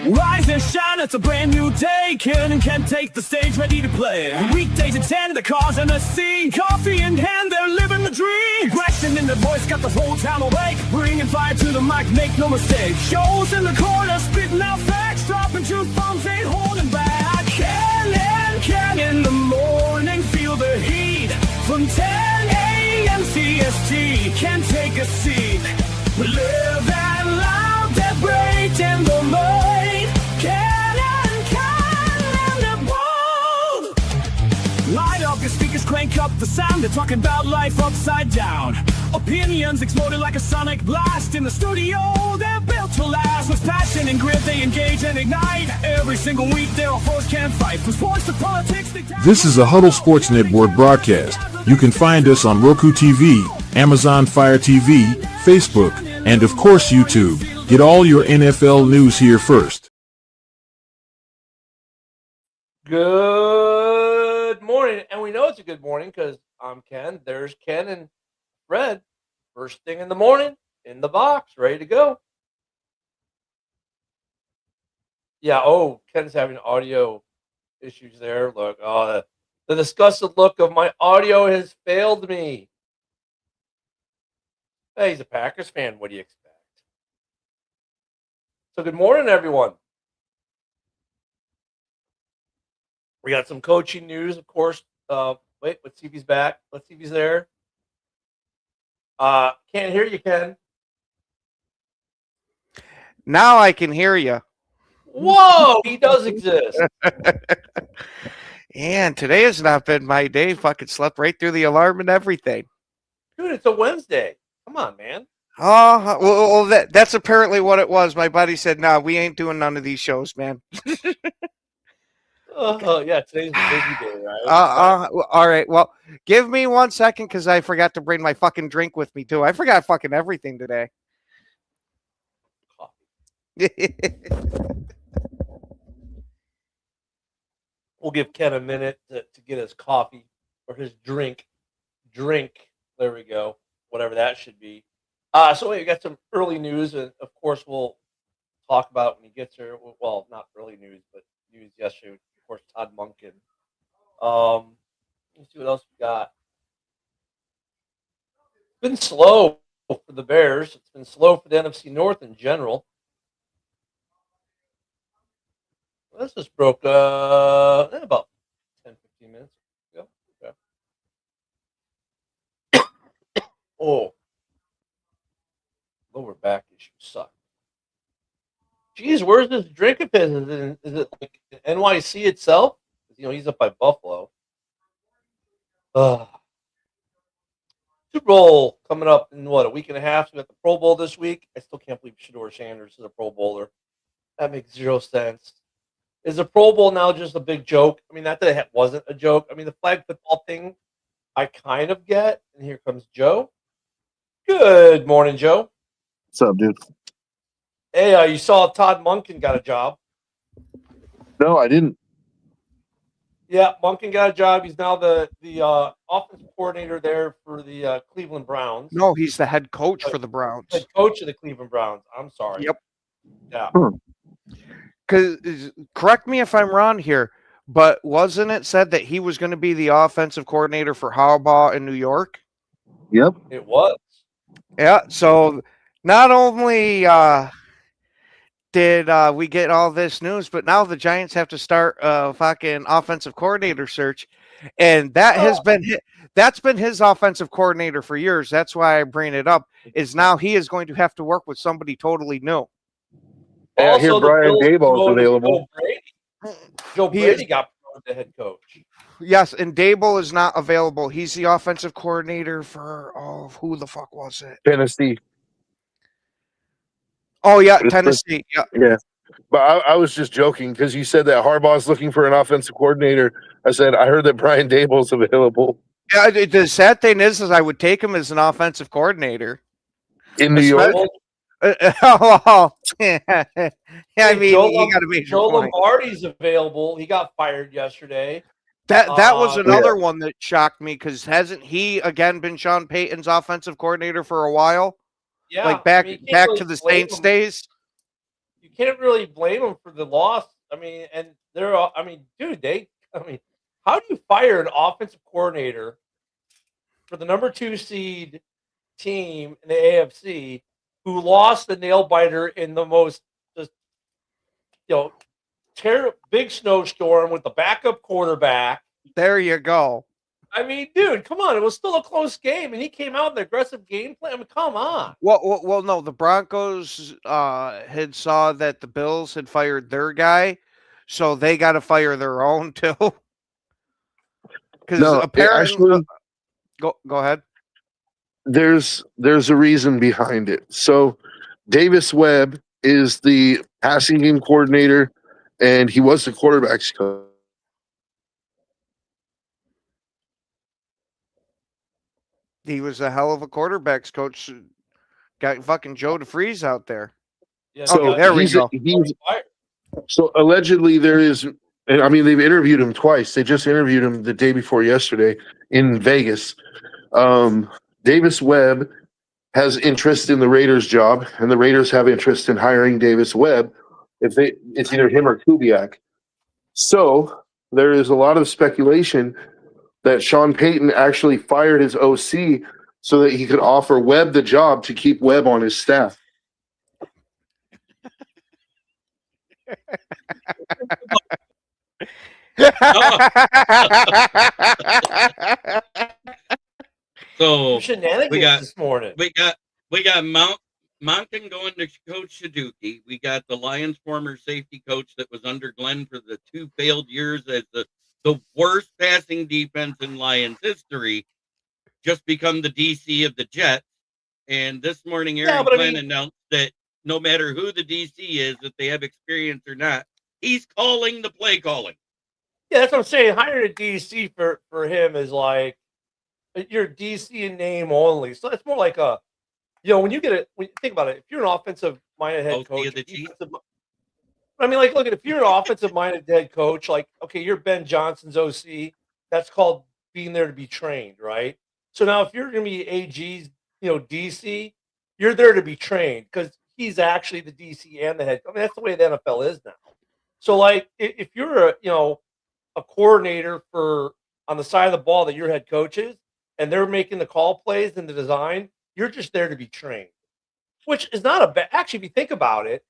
Rise and shine, it's a brand new day. Ken can take the stage, ready to play. Weekdays at 10, the cars in the scene. Coffee in hand, they're living the dream. Question in the voice, got the whole town awake. Bringing fire to the mic, make no mistake. Shows in the corner, spitting out facts. Dropping truth bombs, ain't holding back. Ken in the morning, feel the heat. From 10 a.m. CST, can take a seat. We live and loud, debate in the mind. Light up your speakers, crank up the sound. They're talking about life upside down. Opinions exploded like a sonic blast. In the studio, they're built to last. With passion and grit, they engage and ignite. Every single week, their foes can't fight. From sports to politics, This is a Huddle Sports Network broadcast. You can find us on Roku TV, Amazon Fire TV, Facebook, and of course YouTube. Get all your NFL news here first. Good morning, and we know it's a good morning because I'm Ken. There's Ken and Fred. First thing in the morning, in the box, ready to go. Yeah, Ken's having audio issues there. Look, the disgusted look of my audio has failed me. Hey, he's a Packers fan. What do you expect? So good morning, everyone. We got some coaching news, of course. Wait, let's see if he's back. Let's see if he's there. Can't hear you, Ken. Now I can hear you. Whoa, he does exist. And today has not been my day. Fucking slept right through the alarm and everything. Dude, it's a Wednesday. Come on, man. Oh, well that's apparently what it was. My buddy said, "Nah, we ain't doing none of these shows, man." Yeah, today's a busy day, right? All right. Well, give me 1 second because I forgot to bring my fucking drink with me too. I forgot fucking everything today. We'll give Ken a minute to get his coffee or his drink. There we go. Whatever that should be. So we got some early news, and of course we'll talk about when he gets here. Well, not early news, but news yesterday. Of course, Todd Monken. Let's see what else we got. It's been slow for the Bears. It's been slow for the NFC North in general. This just broke about 10, 15 minutes ago. Okay. Lower back issues suck. Geez, where's this drink of his? Is it like NYC itself? He's up by Buffalo. Super Bowl coming up in a week and a half. So we got the Pro Bowl this week. I still can't believe Shedeur Sanders is a Pro Bowler. That makes zero sense. Is the Pro Bowl now just a big joke? I mean, not that it wasn't a joke. I mean, the flag football thing, I kind of get. And here comes Joe. Good morning, Joe. What's up, dude? Hey, you saw Todd Monken got a job. No, I didn't. Yeah, Monken got a job. He's now the offensive coordinator there for the Cleveland Browns. No, he's the head coach for the Browns. Head coach of the Cleveland Browns. I'm sorry. Yep. Yeah. Because correct me if I'm wrong here, but wasn't it said that he was going to be the offensive coordinator for Harbaugh in New York? Yep. It was. Yeah. So not only did we get all this news, but now the Giants have to start a fucking offensive coordinator search, and that's been his offensive coordinator for years. That's why I bring it up. Is now he is going to have to work with somebody totally new. Yeah, I hear Brian Daboll is available. Joe Brady got promoted to head coach. Yes, and Daboll is not available. He's the offensive coordinator for who the fuck was it? Tennessee. Oh yeah, Tennessee. Yeah. But I was just joking because you said that Harbaugh's looking for an offensive coordinator. I said I heard that Brian Daboll's available. Yeah, the sad thing is I would take him as an offensive coordinator in New York. I mean, you got to be Joe Lombardi's available. He got fired yesterday. That was another one that shocked me because hasn't he again been Sean Payton's offensive coordinator for a while? Yeah, like back to the Saints days. You can't really blame them for the loss. I mean, and they're all, I mean, dude, how do you fire an offensive coordinator for the number 2 seed team in the AFC who lost the nail biter in the most just terrible big snowstorm with the backup quarterback? There you go. I mean, dude, come on. It was still a close game, and he came out with an aggressive game plan. I mean, come on. Well, no. The Broncos had saw that the Bills had fired their guy, so they got to fire their own too. Because No, apparently, actually, go ahead. there's a reason behind it. So Davis Webb is the passing game coordinator, and he was the quarterbacks coach. He was a hell of a quarterbacks coach. Got fucking Joe DeFreeze out there. Yeah, So there we go. So allegedly there is, and I mean, they've interviewed him twice. They just interviewed him the day before yesterday in Vegas. Davis Webb has interest in the Raiders job, and the Raiders have interest in hiring Davis Webb. It's either him or Kubiak. So there is a lot of speculation that Sean Payton actually fired his OC so that he could offer Webb the job to keep Webb on his staff. So shenanigans this morning. we got Monken going to coach Shaduki. We got the Lions former safety coach that was under Glenn for the 2 failed years as the worst passing defense in Lions history, just become the DC of the Jets. And this morning, Aaron Glenn announced that no matter who the DC is, if they have experience or not, he's calling the play calling. Yeah, that's what I'm saying. Hiring a DC for him is like you're DC in name only. So it's more like when you think about it, if you're an offensive minded head coach, I mean, like, look at if you're an offensive minded head coach, like, okay, you're Ben Johnson's OC. That's called being there to be trained, right? So now if you're going to be AG's, DC, you're there to be trained because he's actually the DC and the head. I mean, that's the way the NFL is now. So, like, if you're a coordinator on the side of the ball that your head coach is, and they're making the call plays and the design, you're just there to be trained, which is not a bad. Actually, if you think about it,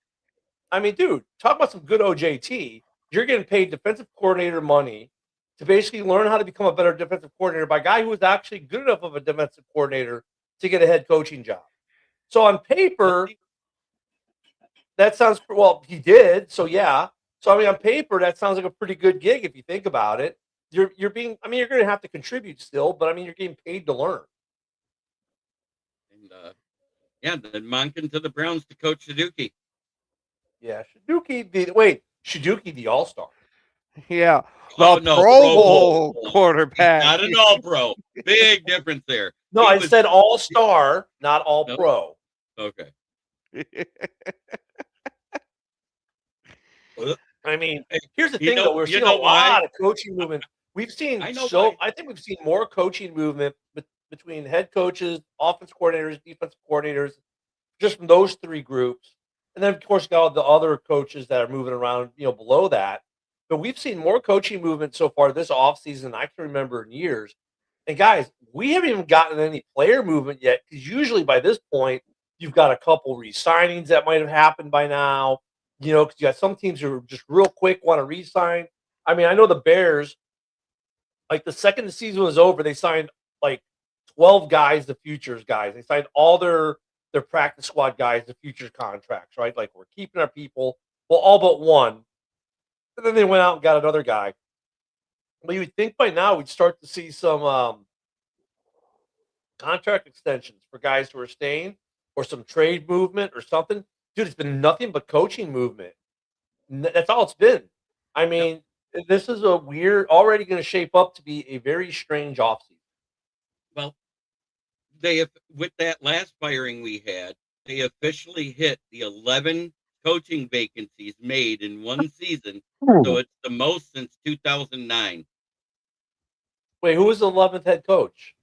I mean, dude, talk about some good OJT. You're getting paid defensive coordinator money to basically learn how to become a better defensive coordinator by a guy who was actually good enough of a defensive coordinator to get a head coaching job. So on paper, that sounds well. He did, so yeah. So I mean, on paper, that sounds like a pretty good gig if you think about it. You're being. I mean, you're going to have to contribute still, but I mean, you're getting paid to learn. And then Monken to the Browns to coach Shaduki. Yeah, Shaduki the All-Star. Yeah, Pro Bowl quarterback. Not an All-Pro. Big difference there. No, I said All-Star, not All-Pro. Okay. I mean, here's the thing, though. We're seeing a lot of coaching movement. We've seen I think we've seen more coaching movement between head coaches, offense coordinators, defensive coordinators, just from those 3 groups. And then, of course, you got the other coaches that are moving around, below that. But we've seen more coaching movement so far this offseason I can remember in years. And, guys, we haven't even gotten any player movement yet because usually by this point, you've got a couple re-signings that might have happened by now, because you got some teams who are just real quick want to re-sign. I mean, I know the Bears, like the second the season was over, they signed like 12 guys, the futures guys. They signed all their practice squad guys, the futures contracts, right? Like, we're keeping our people. Well, all but one. And then they went out and got another guy. But you would think by now we'd start to see some contract extensions for guys who are staying or some trade movement or something. Dude, it's been nothing but coaching movement. That's all it's been. I mean, this is already going to shape up to be a very strange offseason. Well, with that last firing we had, they officially hit the 11 coaching vacancies made in one season. So it's the most since 2009. Wait, who was the 11th head coach?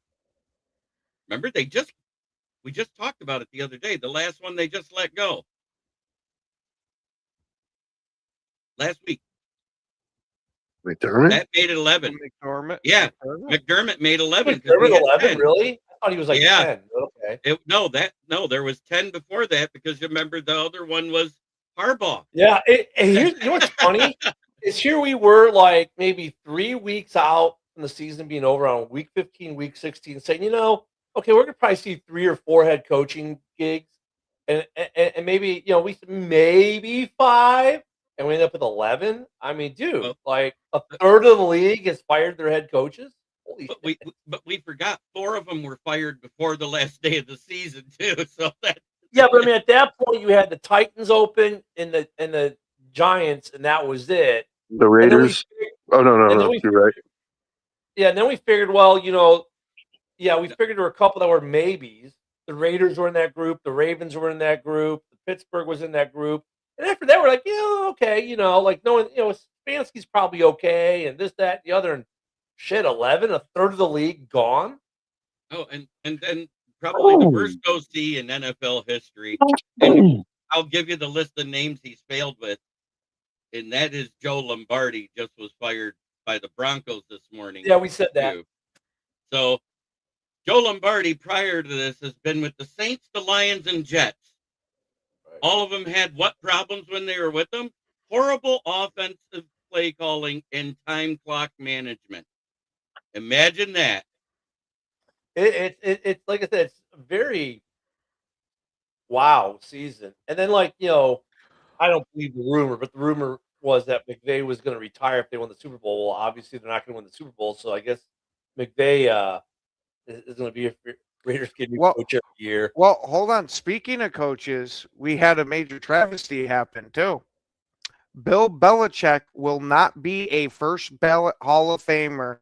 Remember, we just talked about it the other day. The last one they just let go. last week. McDermott? That made it 11. McDermott. Yeah, McDermott. McDermott made 11. 'cause McDermott we had 11, 10. really? I thought he was like Yeah. 10. But okay. No, there was 10 before that because you remember the other one was Harbaugh. Yeah. And you know what's funny? Is here we were like maybe 3 weeks out from the season being over on week 15, week 16, saying, okay, we're going to probably see 3 or 4 head coaching gigs. And maybe, we maybe 5. And we end up with 11. I mean, dude, Well, like a third of the league has fired their head coaches. Holy shit. But we forgot 4 of them were fired before the last day of the season too. So that Yeah, but I mean, at that point, you had the Titans open and the Giants, and that was it. The And then we Raiders? figured- Oh, no, and then no. we You're right. yeah, and then we figured, well, we figured there were a couple that were maybes. The Raiders were in that group. The Ravens were in that group. Pittsburgh was in that group. And after that, we're like, okay, like knowing, Stefanski's probably okay, and this, that, the other, and shit, 11, a third of the league gone. and then probably the worst OC in NFL history. And I'll give you the list of names he's failed with, and that is Joe Lombardi. Just was fired by the Broncos this morning. Yeah, we said that. too. So Joe Lombardi prior to this has been with the Saints, the Lions, and Jets. Right. All of them had what problems when they were with them? Horrible offensive play calling and time clock management. Imagine that. It's like I said, it's a very wow season. And then, I don't believe the rumor, but the rumor was that McVay was going to retire if they won the Super Bowl. Well, obviously they're not going to win the Super Bowl, so I guess McVay is going to be a Raiders kid coach every year. Well, hold on. Speaking of coaches, we had a major travesty happen too. Bill Belichick will not be a first ballot Hall of Famer,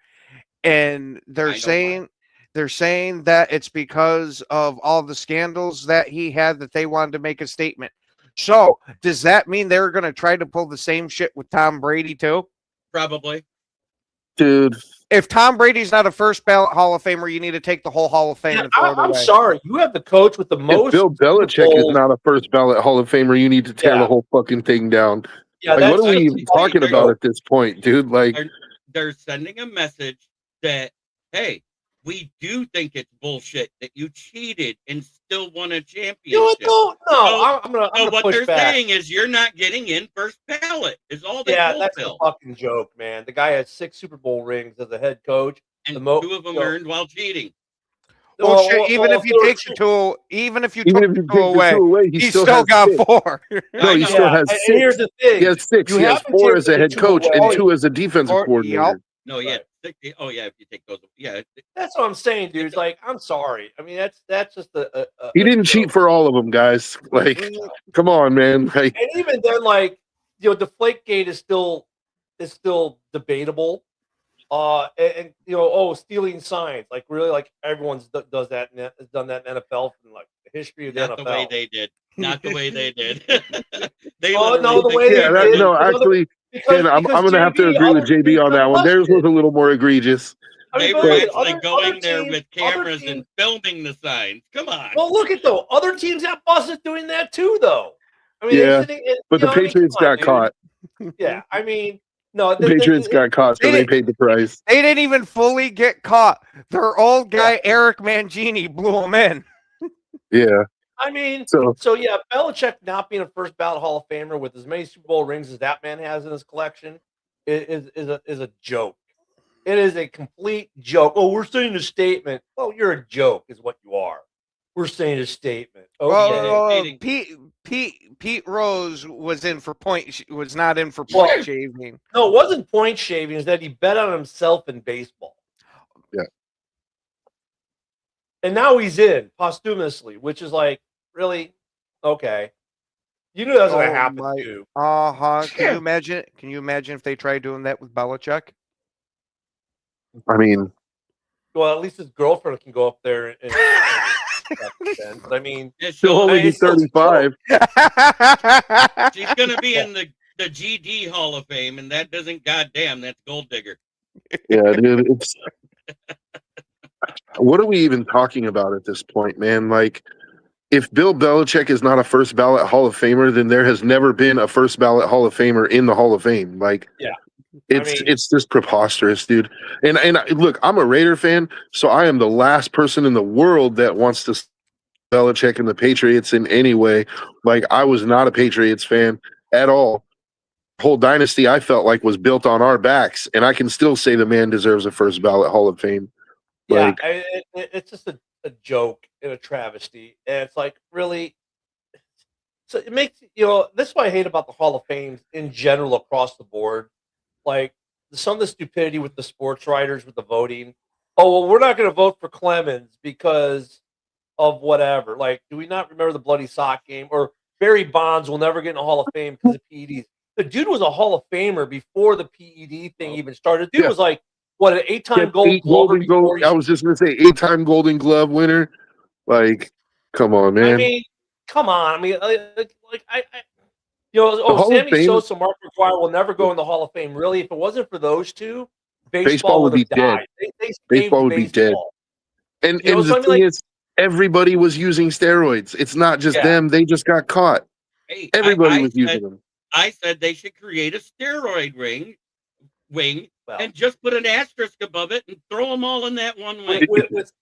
and they're saying that it's because of all the scandals that he had that they wanted to make a statement. So, does that mean they're going to try to pull the same shit with Tom Brady too? Probably. Dude. If Tom Brady's not a first ballot Hall of Famer, you need to take the whole Hall of Fame and throw it away. I'm sorry. You have the coach with the most. If Bill Belichick is not a first ballot Hall of Famer, you need to tear the whole fucking thing down. Yeah, what are we even talking about at this point, dude? Like, they're sending a message that, hey, we do think it's bullshit that you cheated and still won a championship. I'm gonna what push they're back. saying is you're not getting in first ballot. Is all they told that's Bill. a fucking joke, man. The guy has 6 Super Bowl rings as a head coach, and 2 of them earned while cheating. Well, shit, even if you take the two, even if you took the two away, he still got 4. No, he still has 6. And here's the thing: he has 6. He has 4 as a head coach and 2 as a defensive coordinator. No, yeah. Oh, yeah. If you take those, yeah. That's what I'm saying, dude. It's like, I'm sorry. I mean, that's just a He didn't cheat for all of them, guys. Like, come on, man. Like, and even then, Deflategate is still debatable. Stealing signs, like really, like everyone's does that. Has done that in NFL from like the history of the Not NFL. the way they did. Not the way they did. They actually, Ken, I'm going to have to agree with JB on that one. Theirs was a little more egregious. They were actually going there with cameras and filming the signs. Come on. Well, look at though. Other teams got busted doing that too, though. I mean, yeah, but the Patriots got caught. Yeah, I mean, no, the Patriots got caught, so they paid the price. They didn't even fully get caught. Their old guy Eric Mangini blew them in. Yeah. I mean, so yeah, Belichick not being a first ballot Hall of Famer with as many Super Bowl rings as that man has in his collection is a joke. It is a complete joke. Oh, we're saying a statement. Oh, you're a joke, is what you are. We're saying a statement. Okay. Pete Rose was in for was not in for point shaving. No, it wasn't point shaving. It's that he bet on himself in baseball. Yeah. And now he's in posthumously, which is like, really? Okay. You knew that was going to happen too. Can you imagine if they tried doing that with Belichick? I mean, well, at least his girlfriend can go up there and I mean, she'll only be 35. She's going to be in the GD Hall of Fame, and that doesn't goddamn. That's Gold Digger. Yeah, dude. It's what are we even talking about at this point, man? Like, if Bill Belichick is not a first ballot Hall of Famer, then there has never been a first ballot Hall of Famer in the Hall of Fame. Like, Yeah. it's mean- it's just preposterous, dude. And look, I'm a Raider fan, so I am the last person in the world that wants to Belichick and the Patriots in any way. Like, I was not a Patriots fan at all. Whole dynasty I felt like was built on our backs, and I can still say the man deserves a first ballot Hall of Fame. Yeah, Like, it's just a joke and a travesty, and it's like, really. So it makes, this is what I hate about the Hall of Fame in general across the board. Like, some of the stupidity with the sports writers with the voting. Oh, well, we're not going to vote for Clemens because of whatever. Like, do we not remember the bloody sock game? Or Barry Bonds will never get in the Hall of Fame because of PEDs. The dude was a Hall of Famer before the PED thing even started. The dude was like, what, an 8-time Golden Globe? I was just going to say 8-time Golden Glove winner. Like, come on, man. I mean, come on. I mean, Hall of Sammy Fame- Sosa, Mark McGwire will never go in the Hall of Fame. Really, if it wasn't for those two, Baseball would be have died. dead. They Baseball would be dead. baseball. And You know, the so I mean, thing like- is, everybody was using steroids. It's not just Yeah. them. They just got caught. Hey, Everybody I was said, using them. I said they should create a steroid wing Well, and just put an asterisk above it and throw them all in that one wing. with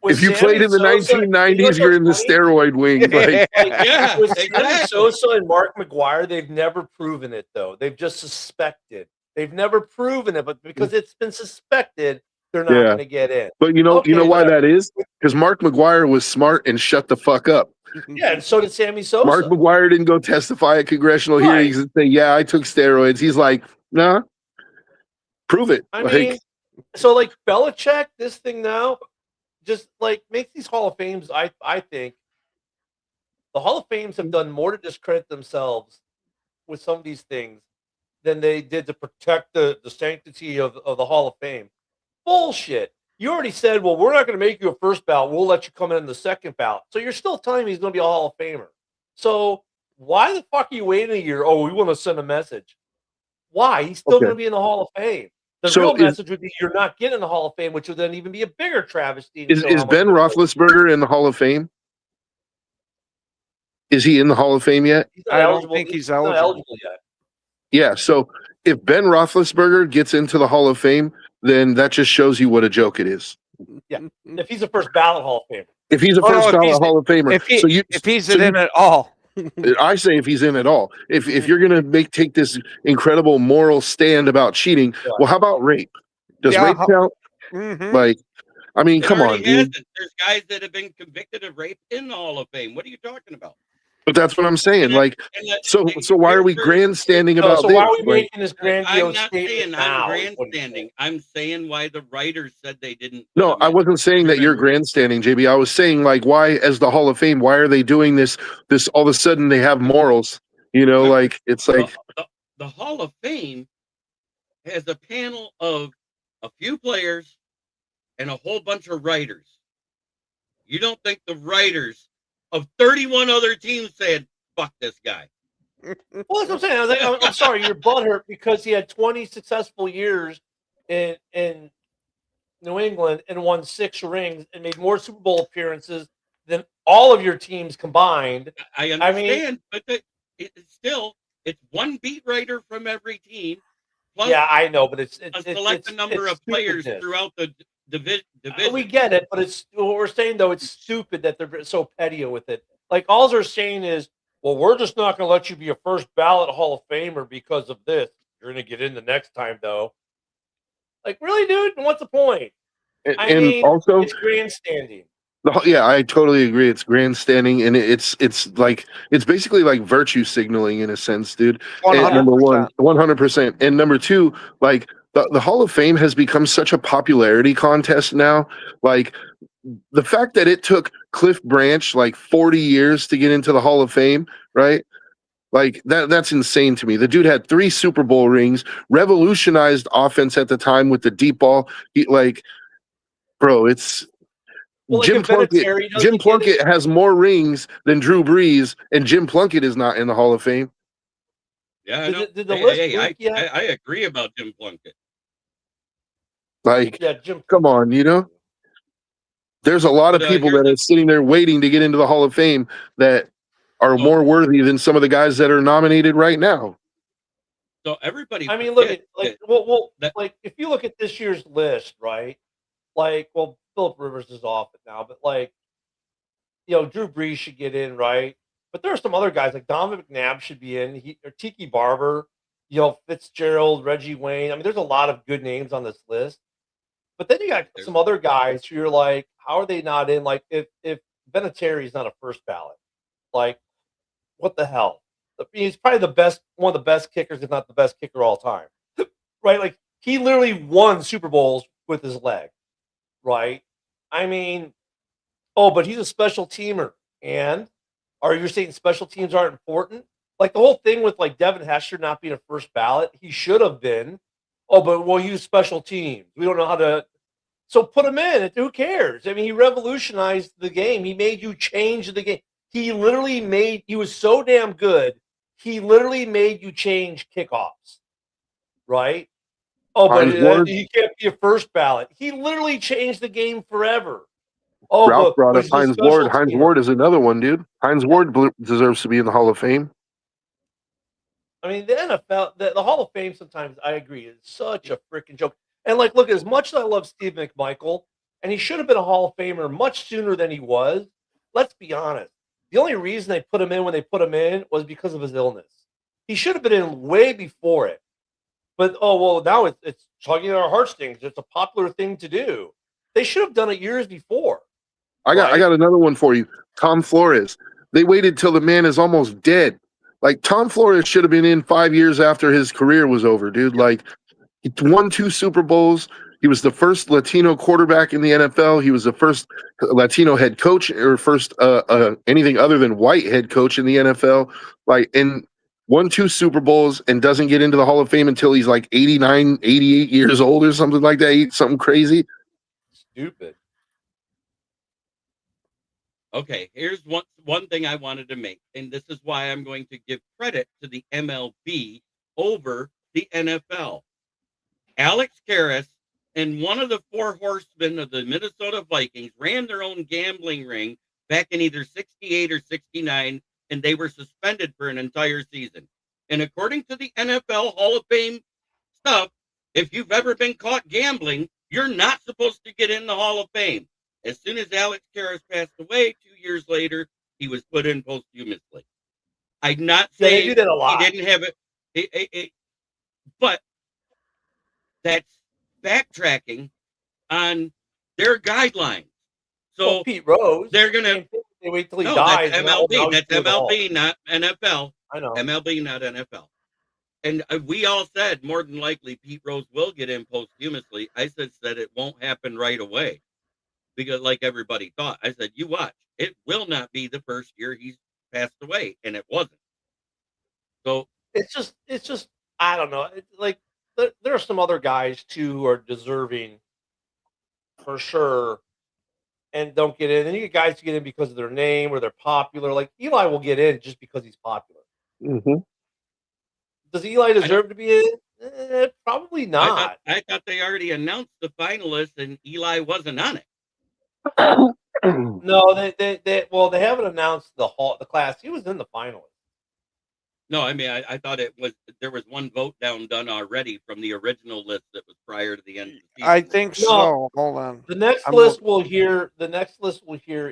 If you Sammy played in the Sosa, 1990s, you're in the funny? steroid wing. Like, Yeah, With Sammy exactly. Sosa and Mark McGwire, they've never proven it, though. They've just suspected. They've never proven it, but because it's been suspected, they're not Yeah. going to get in. but you know Okay, why whatever. that is? Because Mark McGwire was smart and shut the fuck up. Yeah, and so did Sammy Sosa. Mark McGwire didn't go testify at congressional Right. hearings and say, "Yeah, I took steroids." He's like, "Nah, prove it." I Like, mean, so like Belichick, this thing now, just like makes these Hall of Fames. I think the Hall of Fames have done more to discredit themselves with some of these things than they did to protect the sanctity of the Hall of Fame. Bullshit. You already said, well, we're not going to make you a first ballot. We'll let you come in the second ballot. So you're still telling me he's going to be a Hall of Famer. So why the fuck are you waiting a year? Oh, we want to send a message. Why? He's still Okay. going to be in the Hall of Fame. The So real is- message would be you're not getting the Hall of Fame, which would then even be a bigger travesty. to is show how much Ben you play. Roethlisberger in the Hall of Fame? Is he in the Hall of Fame yet? He's not I don't eligible. think he's not eligible. eligible yet. Yeah. So if Ben Roethlisberger gets into the Hall of Fame, then that just shows you what a joke it is. If he's a first ballot Hall of Famer. If he's a Oh, no, first if ballot he's- Hall of Famer, If he's so in you- it at all. I say if he's in at all. If you're gonna take this incredible moral stand about cheating, Yeah. well, how about rape? Does Yeah, rape count? Mhm. Like, I mean, It come on, already dude. hasn't. There's guys that have been convicted of rape in the Hall of Fame. What are you talking about? But that's what I'm saying. And Like, And that- so and why are we here's- grandstanding So, about so this? why are we Like, making this I'm grandiose not statement saying now? I'm is what he's saying. grandstanding. I'm saying why the writers said they didn't. no, put I him in. wasn't saying that you're grandstanding, JB. I was saying, like, why, as the Hall of Fame, why are they doing this? This all of a sudden they have morals. You know, like it's like The Hall of Fame has a panel of a few players and a whole bunch of writers. You don't think the writers of 31 other teams said, fuck this guy? Well, that's what I'm saying. I was like, I'm sorry, you're butthurt because he had 20 successful years in New England and won 6 rings and made more Super Bowl appearances than all of your teams combined. I I mean- understand, but it's one beat writer from every team, plus Yeah, I know, but it's a select number of players stupidness. throughout the division. We get it, but it's what we're saying though. It's stupid that they're so petty with it. Like all they're saying is, well, we're just not going to let you be a first ballot Hall of Famer because of this. You're going to get in the next time, though. Like, really, dude? And what's the point? I and mean, also it's grandstanding. yeah, I totally agree. It's grandstanding, and it's basically like virtue signaling in a sense, dude. And number 1, 100%, and number 2, like the Hall of Fame has become such a popularity contest now. Like the fact that it took Cliff Branch like 40 years to get into the Hall of Fame, right? Like that's insane to me. The dude had 3 Super Bowl rings, revolutionized offense at the time with the deep ball. Bro, it's Well, like Jim if Vinatieri Plunkett. doesn't Jim get Plunkett it- has more rings than Drew Brees, and Jim Plunkett is not in the Hall of Fame. Yeah, I Did know. the- did the list Hey, leak yet? I agree about Jim Plunkett. Like, Yeah, Jim. come on, you know. There's a lot of But, people here's that are sitting there waiting to get into the Hall of Fame that are more worthy than some of the guys that are nominated right now. So everybody, I mean, look forgets at like, that- well, that- like if you look at this year's list, right? Like, well, Philip Rivers is off it now, but like, Drew Brees should get in, right? But there are some other guys like Donovan McNabb should be in. Or Tiki Barber, Fitzgerald, Reggie Wayne. I mean, there's a lot of good names on this list. But then you got some other guys who you're like, how are they not in? Like, if Vinatieri is not a first ballot, like, what the hell? He's probably one of the best kickers, if not the best kicker all time, right? Like, he literally won Super Bowls with his leg, right? I mean, but he's a special teamer. And are you saying special teams aren't important? Like the whole thing with like Devin Hester not being a first ballot, he should have been. Oh, but we'll use special teams. We don't know how to. So put him in. Who cares? I mean, he revolutionized the game. He made you change the game. He was so damn good. He literally made you change kickoffs, right? Oh, but he can't be a first ballot. He literally changed the game forever. Oh, Ralph brought but up he's a Hines Ward. special Hines teamer. Ward is another one, dude. Hines Ward deserves to be in the Hall of Fame. I mean, the NFL, the Hall of Fame, sometimes I agree, is such a freaking joke. And like, look, as much as I love Steve McMichael, and he should have been a Hall of Famer much sooner than he was, let's be honest. The only reason they put him in when they put him in was because of his illness. He should have been in way before it. But, now it's tugging at our heartstrings. It's a popular thing to do. They should have done it years before. I got another one for you. Tom Flores. They waited till the man is almost dead. Like Tom Flores should have been in 5 years after his career was over, dude. Like he won 2 Super Bowls. He was the first Latino quarterback in the NFL. He was the first Latino head coach or first anything other than white head coach in the NFL. Like, and won 2 Super Bowls and doesn't get into the Hall of Fame until he's like 89, 88 years old or something like that. Something crazy. Stupid. Okay, here's one thing I wanted to make, and this is why I'm going to give credit to the MLB over the NFL. Alex Karras and one of the 4 horsemen of the Minnesota Vikings ran their own gambling ring back in either 68 or 69, and they were suspended for an entire season. And according to the NFL Hall of Fame stuff, if you've ever been caught gambling, you're not supposed to get in the Hall of Fame. As soon as Alex Karras passed away 2 years later, he was put in posthumously. I'm not saying they do that a lot. he didn't have it, but that's backtracking on their guidelines. So Pete Rose, they're gonna they wait till he no, dies. that's and now MLB. he's That's doing the Hall. MLB, not NFL. I know. MLB, not NFL. And we all said more than likely Pete Rose will get in posthumously. I said it won't happen right away because, like everybody thought, I said, you watch. It will not be the first year he's passed away, and it wasn't. So It's just I don't know. It's like there are some other guys too who are deserving for sure and don't get in. And you get guys who get in because of their name or they're popular. Like Eli will get in just because he's popular. Mm-hmm. Does Eli deserve to be in? Probably not. I thought they already announced the finalists, and Eli wasn't on it. No, they haven't announced the class. He was in the finalists. No, I mean I thought there was one vote done already from the original list that was prior to the end of the season. I think so. No. Hold on. The next list we'll hear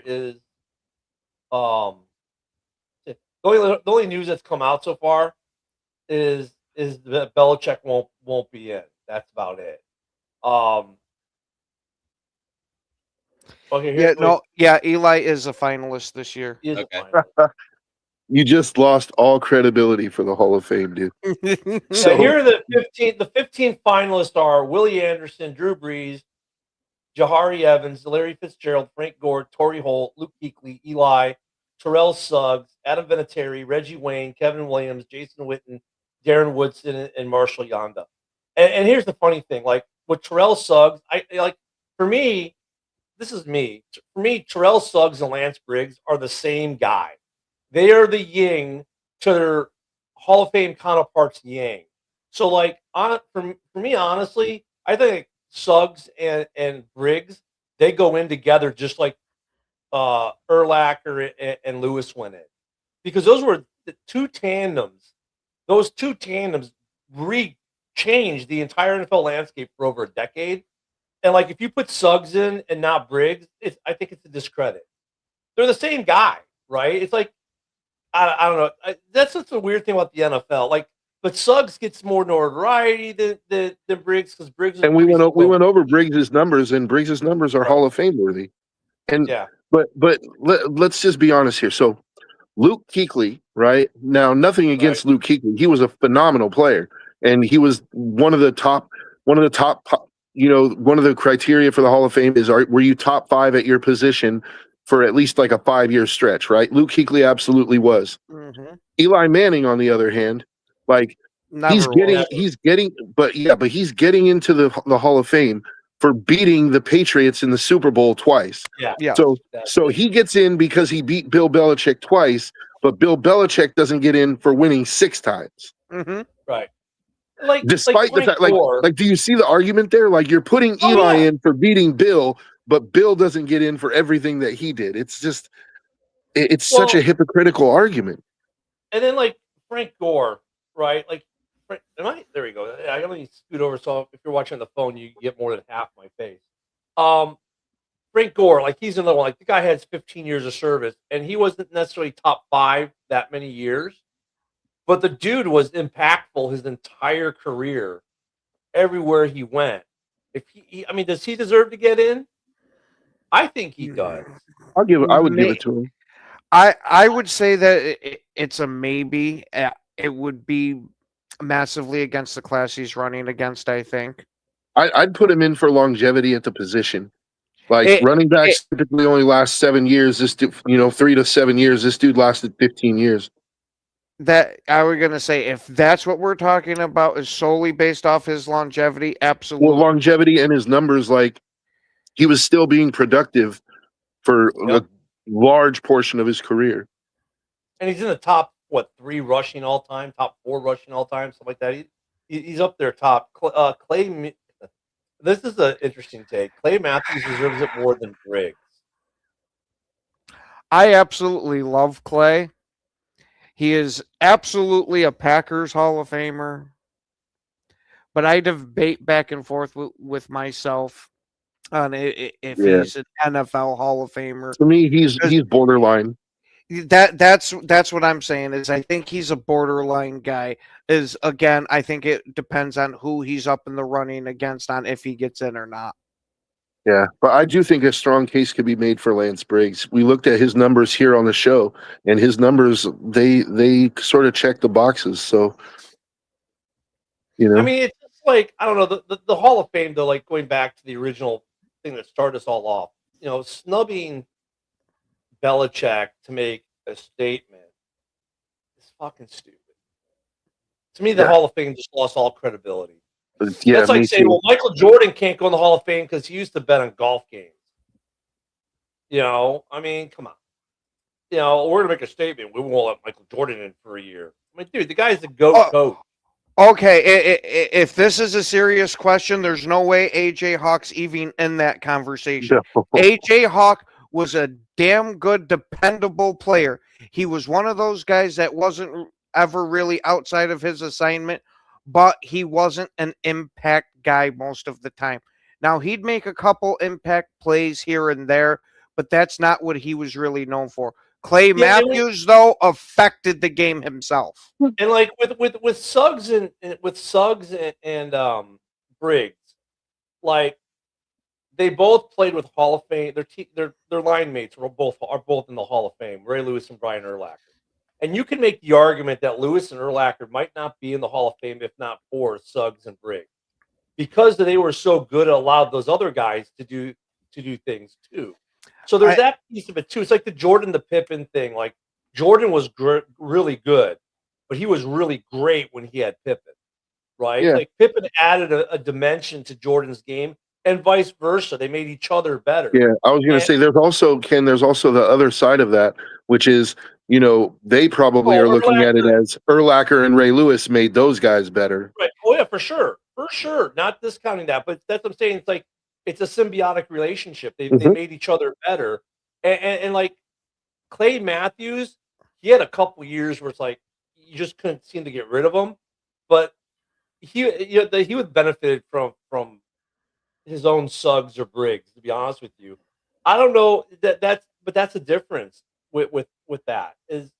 is the only news that's come out so far is that Belichick won't be in. That's about it. Okay, Eli is a finalist this year. he is a Okay. finalist. You just lost all credibility for the Hall of Fame, dude. So here are the 15 finalists are Willie Anderson, Drew Brees, Jahari Evans, Larry Fitzgerald, Frank Gore, Torrey Holt, Luke Kuechly, Eli, Terrell Suggs, Adam Vinatieri, Reggie Wayne, Kevin Williams, Jason Witten, Darren Woodson, and Marshall Yanda. And here's the funny thing, like with Terrell Suggs, for me, this is me. For me, Terrell Suggs and Lance Briggs are the same guy. They are the yin to their Hall of Fame counterparts yang. So, like, for me, honestly, I think Suggs and Briggs they go in together just like Urlacher and Lewis went in, because those were the two tandems. Those two tandems changed the entire NFL landscape for over a decade. And like, if you put Suggs in and not Briggs, I think it's a discredit. They're the same guy, right? It's like, I don't know. That's such a weird thing about the NFL. Like, but Suggs gets more notoriety than Briggs, because Briggs. And we went over Briggs's numbers, and Briggs's numbers are Hall of Fame worthy. And yeah, but let's just be honest here. So Luke Kuechly, right now, nothing against Luke Kuechly. He was a phenomenal player, and he was one of the top. You know, one of the criteria for the Hall of Fame is, were you top 5 at your position for at least like a 5-year stretch, right? Luke Kuechly absolutely was. Mm-hmm. Eli Manning, on the other hand, like he's getting into the Hall of Fame for beating the Patriots in the Super Bowl twice. Yeah. So he gets in because he beat Bill Belichick twice, but Bill Belichick doesn't get in for winning 6 times. Mm-hmm. right. Like, Despite the fact, like, do you see the argument there? Like, you're putting Eli in for beating Bill, but Bill doesn't get in for everything that he did. It's just, it's such a hypocritical argument. And then like Frank Gore, right? Like, there we go. I only scoot over, so if you're watching on the phone, you get more than half my face. Frank Gore, like, he's another one. Like, the guy has 15 years of service, and he wasn't necessarily top 5 that many years, but the dude was impactful his entire career, everywhere he went. If I mean, does he deserve to get in? I think he does. I would give it to him. I would say that it's a maybe. It would be massively against the class he's running against, I think. I'd put him in for longevity at the position. Like, running backs typically only last 7 years. This dude, 3 to 7 years. This dude lasted 15 years. That I was gonna say, if that's what we're talking about, is solely based off his longevity, absolutely. Well, longevity and his numbers, like, he was still being productive for a large portion of his career. And he's in the top 3 rushing all time, top 4 rushing all time, something like that. He's up there top. Clay. This is an interesting take. Clay Matthews deserves it more than Briggs. I absolutely love Clay. He is absolutely a Packers Hall of Famer. But I debate back and forth with myself on if he's an NFL Hall of Famer. For me, he's borderline. That's what I'm saying, is I think he's a borderline guy. Is, again, I think it depends on who he's up in the running against on if he gets in or not. Yeah, but I do think a strong case could be made for Lance Briggs. We looked at his numbers here on the show, and his numbers, they sort of check the boxes. So, I mean, it's just like, I don't know, the Hall of Fame, though, like, going back to the original thing that started us all off, snubbing Belichick to make a statement is fucking stupid. To me, the Hall of Fame just lost all credibility. Yeah, that's like saying, well, Michael Jordan can't go in the Hall of Fame because he used to bet on golf games. I mean, come on. We're going to make a statement. We won't let Michael Jordan in for a year. I mean, dude, the guy's the GOAT coach. Okay, if this is a serious question, there's no way A.J. Hawk's even in that conversation. No. A.J. Hawk was a damn good, dependable player. He was one of those guys that wasn't ever really outside of his assignment, but he wasn't an impact guy most of the time. Now, he'd make a couple impact plays here and there, but that's not what he was really known for. Clay Matthews, though, affected the game himself. And like with Suggs and Briggs, like, they both played with Hall of Fame. Their line mates are both in the Hall of Fame. Ray Lewis and Brian Urlacher. And you can make the argument that Lewis and Urlacher might not be in the Hall of Fame if not for Suggs and Briggs, because they were so good. It allowed those other guys to do things too. So there's that piece of it too. It's like the Jordan the Pippen thing. Like, Jordan was really good, but he was really great when he had Pippen, right? Yeah. Like, Pippen added a dimension to Jordan's game, and vice versa. They made each other better. Yeah, I was going to say, there's also the other side of that, which is, they probably are looking at it as Urlacher and Ray Lewis made those guys better. Right. Oh yeah, for sure. Not discounting that, but that's what I'm saying. It's like, it's a symbiotic relationship. They Mhm. made each other better. And like Clay Matthews, he had a couple years where it's like you just couldn't seem to get rid of him, but he would benefit from his own Suggs or Briggs. To be honest with you, I don't know but that's the difference with that is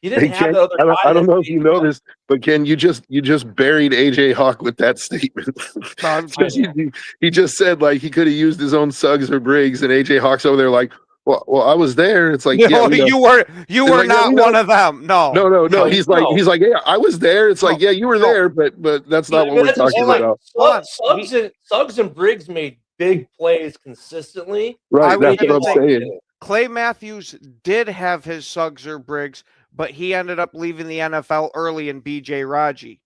he didn't Hey have Ken, that other I guy don't that know if made you him know better. this, but Ken, you just buried AJ Hawk with that statement. No, I'm I Because kidding. know. he just said like he could have used his own Suggs or Briggs, and AJ Hawk's over there like, well, I was there. It's like, yeah, No, we know. you It's were like, yeah, we not one know. of them. No, No, no, no. No, no. He's like, yeah, I was there. It's like, no, yeah, you were no. there, but that's not what But we're that's what I'm saying. talking Like Hold about. on. Suggs and Briggs made big plays consistently. I Right. was That's what AJ gonna I'm Hawk say saying. didn't. Clay Matthews did have his Suggs or Briggs, but he ended up leaving the NFL early in BJ Raji.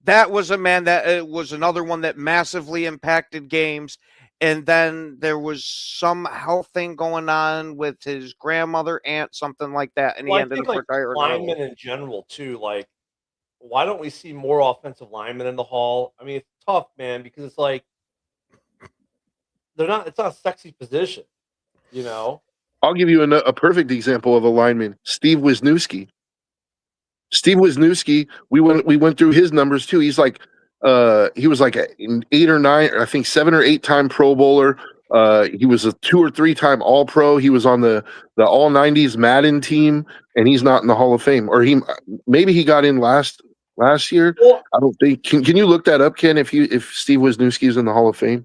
That was a man that was another one that massively impacted games. And then there was some health thing going on with his grandmother, aunt, something like that, and he Well, I ended think up like retiring early. linemen in general too. Like, why don't we see more offensive linemen in the hall? I mean, it's tough, man, because it's like they're not. It's not a sexy position, you know. I'll give you a perfect example of a lineman, Steve Wisniewski. Steve Wisniewski, we went through his numbers too. He was like an 8 or 9, I think 7 or 8 time Pro Bowler. He was a 2 or 3 time All Pro. He was on the All 90s Madden team, and he's not in the Hall of Fame. Or maybe he got in last year. Well, I don't think. Can you look that up, Ken? If Steve Wisniewski is in the Hall of Fame?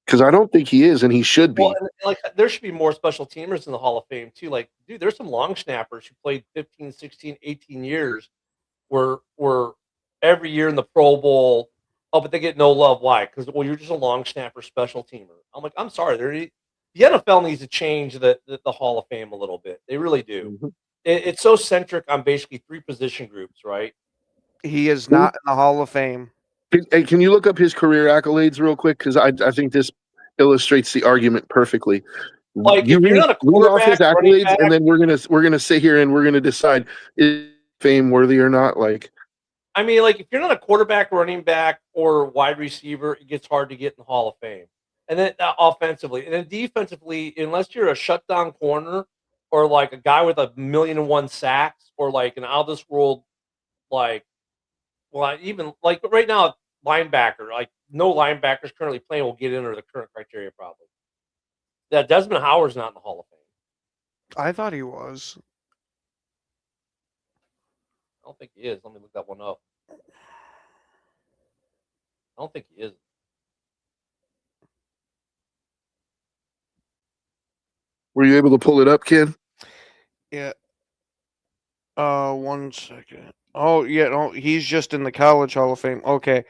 Because I don't think he is, and he should well, be. and like there should be more special teamers in the Hall of Fame too. Like, dude, there's some long snappers who played 15, 16, 18 years. Were every year in the Pro Bowl. Oh, but they get no love. Why? Because well, you're just a long snapper, special teamer. I'm like, I'm sorry. The NFL needs to change the Hall of Fame a little bit. They really do. Mhm. It's so centric on basically 3 position groups, right? He is not in the Hall of Fame. Hey, can you look up his career accolades real quick? Because I think this illustrates the argument perfectly. Like You if you're not a read off his quarterback, running accolades, back, and then we're gonna sit here and we're gonna decide is fame worthy or not. Like, I mean, like if you're not a quarterback, running back, or wide receiver, it gets hard to get in the Hall of Fame. And then offensively, and then defensively, unless you're a shutdown corner or like a guy with 1,000,001 sacks or like an out of this world, like well, even like right now, linebacker, like no linebackers currently playing will get in under the current criteria probably. Yeah, Desmond Howard's not in the Hall of Fame. I thought he was. I don't think he is. Let me look that one up. I don't think he is. were you able to pull it up, Ken? Yeah. 1 second. Oh, yeah, no, he's just in the College Hall of Fame. Okay.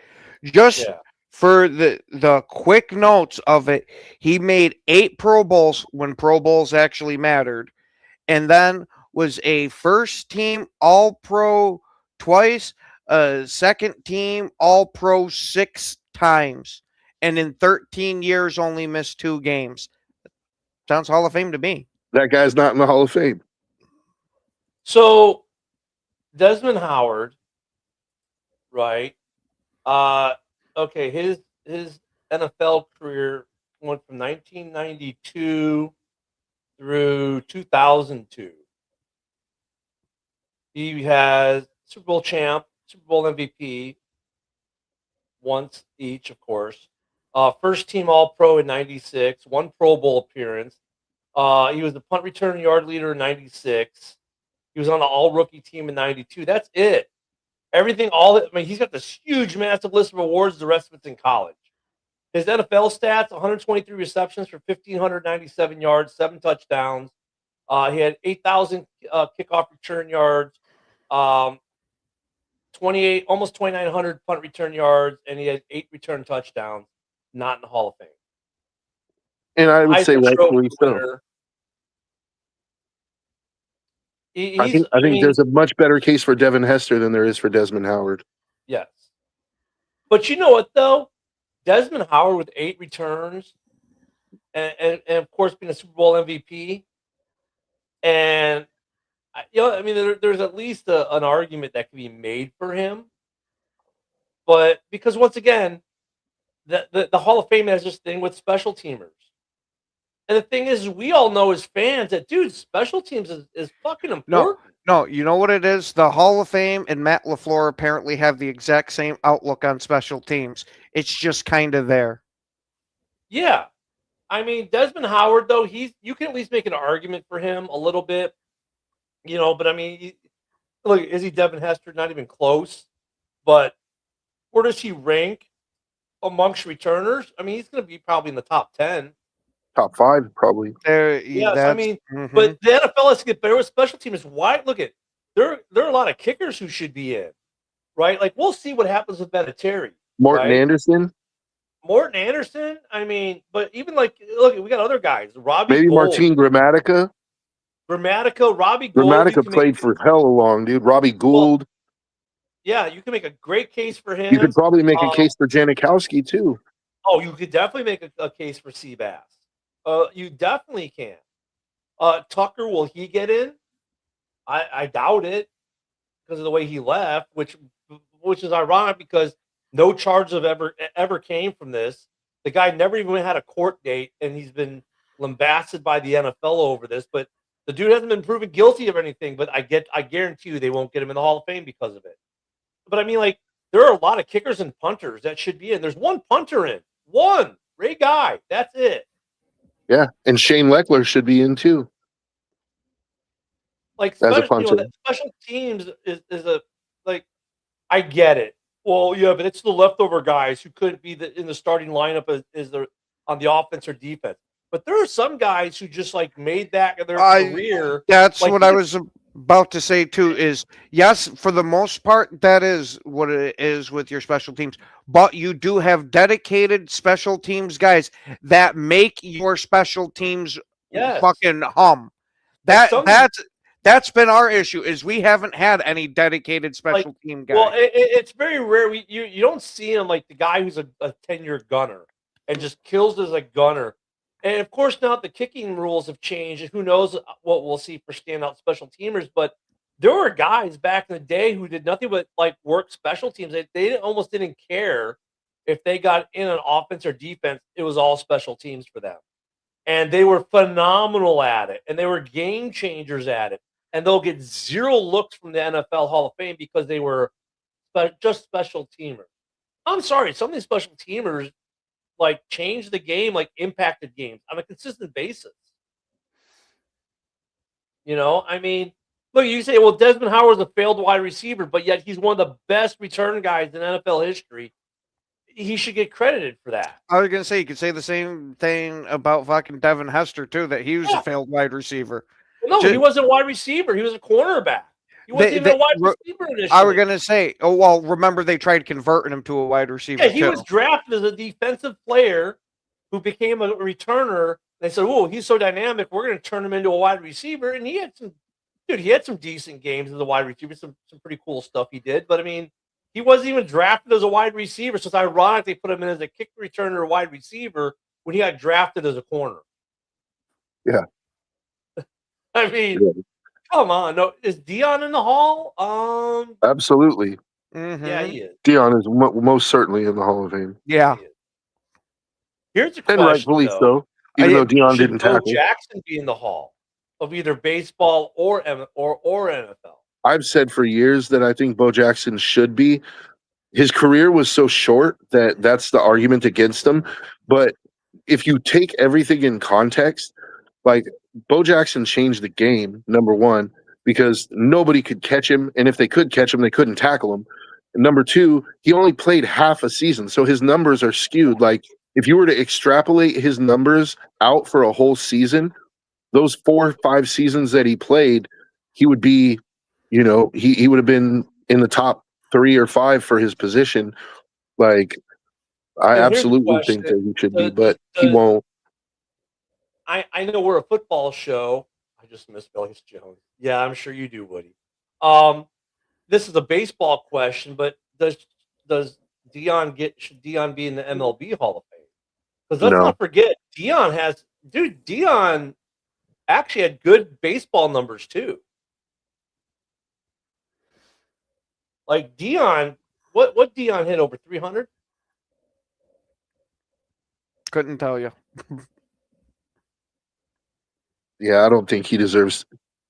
Just Yeah. for the quick notes of it, he made 8 Pro Bowls when Pro Bowls actually mattered, and then was a first team All Pro twice, a second team All Pro 6 times, and in 13 years only missed 2 games. Sounds Hall of Fame to me. That guy's not in the Hall of Fame. So Desmond Howard, right? Okay, his NFL career went from 1992 through 2002. He has Super Bowl champ, Super Bowl MVP, once each, of course. First team All Pro in '96, 1 Pro Bowl appearance. He was the punt return yard leader in '96. He was on the All Rookie team in '92. That's it. Everything, I mean, he's got this huge, massive list of awards. The rest of it's in college. His NFL stats: 123 receptions for 1,597 yards, 7 touchdowns. He had 8,000 kickoff return yards, 28, almost 2,900 punt return yards, and he had 8 return touchdowns. Not in the Hall of Fame. And I would say Heisman rightfully Trophy so. winner. I think there's a much better case for Devin Hester than there is for Desmond Howard. Yes. But you know what, though? Desmond Howard with 8 returns and of course, being a Super Bowl MVP. And, I mean, there's at least an argument that can be made for him. But because, once again, the Hall of Fame has this thing with special teamers. And the thing is, we all know as fans that, dude, special teams is fucking important. No, you know what it is? The Hall of Fame and Matt LaFleur apparently have the exact same outlook on special teams. It's just kind of there. Yeah. I mean, Desmond Howard, though, you can at least make an argument for him a little bit, but I mean, look, is he Devin Hester? Not even close. But where does he rank amongst returners? I mean, he's going to be probably in the top 10. Top 5, probably. Yes, I mean, but the NFL has to get better with special teams. Why? Look at there are a lot of kickers who should be in, right? Like we'll see what happens with Vinatieri. Morton Anderson. Morton Anderson. I mean, but even like look, we got other guys. Robbie. Maybe Gould. Martin Gramatica. Robbie Gould. Gramatica played for hella long, dude. Robbie Gould. Well, yeah, you can make a great case for him. You could probably make a case for Janikowski too. Oh, you could definitely make a case for Seabass. You definitely can. Tucker, will he get in? I doubt it because of the way he left, which is ironic because no charges have ever came from this. The guy never even had a court date, and he's been lambasted by the NFL over this. But the dude hasn't been proven guilty of anything. But I guarantee you they won't get him in the Hall of Fame because of it. But I mean, like there are a lot of kickers and punters that should be in. There's one punter in. One. Ray Guy. That's it. Yeah, and Shane Leckler should be in too. Like special teams is a like I get it. Well, yeah, but it's the leftover guys who couldn't be in the starting lineup as they're on the offense or defense. But there are some guys who just like made that their career. That's like, what I was about to say too. Is yes, for the most part, that is what it is with your special teams. But you do have dedicated special teams guys that make your special teams fucking hum. That's been our issue is we haven't had any dedicated special team guys. Well, it's very rare. You don't see him like the guy who's a 10-year gunner and just kills as a gunner. And of course, now the kicking rules have changed, and who knows what we'll see for standout special teamers. But there were guys back in the day who did nothing but like work special teams. They almost didn't care if they got in an offense or defense. It was all special teams for them, and they were phenomenal at it, and they were game changers at it. And they'll get 0 looks from the NFL Hall of Fame because they were just special teamers. I'm sorry, some of these special teamers like changed the game, like impacted games on a consistent basis. I mean, look, you say, well, Desmond Howard's a failed wide receiver, but yet he's one of the best return guys in NFL history. He should get credited for that. I was going to say, you could say the same thing about fucking Devin Hester, too, that he was a failed wide receiver. No, he wasn't a wide receiver. He was a cornerback. He wasn't even a wide receiver initially. I was going to say, remember they tried converting him to a wide receiver. Yeah, he was drafted as a defensive player who became a returner. They said, "Oh, he's so dynamic. We're going to turn him into a wide receiver." And he had some decent games as a wide receiver, some pretty cool stuff he did. But I mean, he wasn't even drafted as a wide receiver. So it's ironic they put him in as a kick returner or wide receiver when he got drafted as a corner. Yeah. I mean, come on. No, is Dion in the Hall? Absolutely. Mm-hmm. Yeah, he is. Dion is most certainly in the Hall of Fame. Yeah. Here's a question, and rightfully so, even though Dion didn't tackle. Bo Jackson be in the Hall of either baseball or NFL? I've said for years that I think Bo Jackson should be. His career was so short that that's the argument against him. But if you take everything in context, like Bo Jackson changed the game, number one, because nobody could catch him. And if they could catch him, they couldn't tackle him. And number two, he only played half a season. So his numbers are skewed. Like if you were to extrapolate his numbers out for a whole season, those 4 or 5 seasons that he played, he would be, he would have been in the top 3 or 5 for his position. Like I absolutely think that he should be, but he won't. I know we're a football show. I just missed Billy Jones. Yeah, I'm sure you do, Woody. This is a baseball question, but should Dion be in the MLB Hall of Fame? Because let's not forget, Dion actually had good baseball numbers too. Like Dion, what Dion hit over 300? Couldn't tell you. Yeah, I don't think he deserves.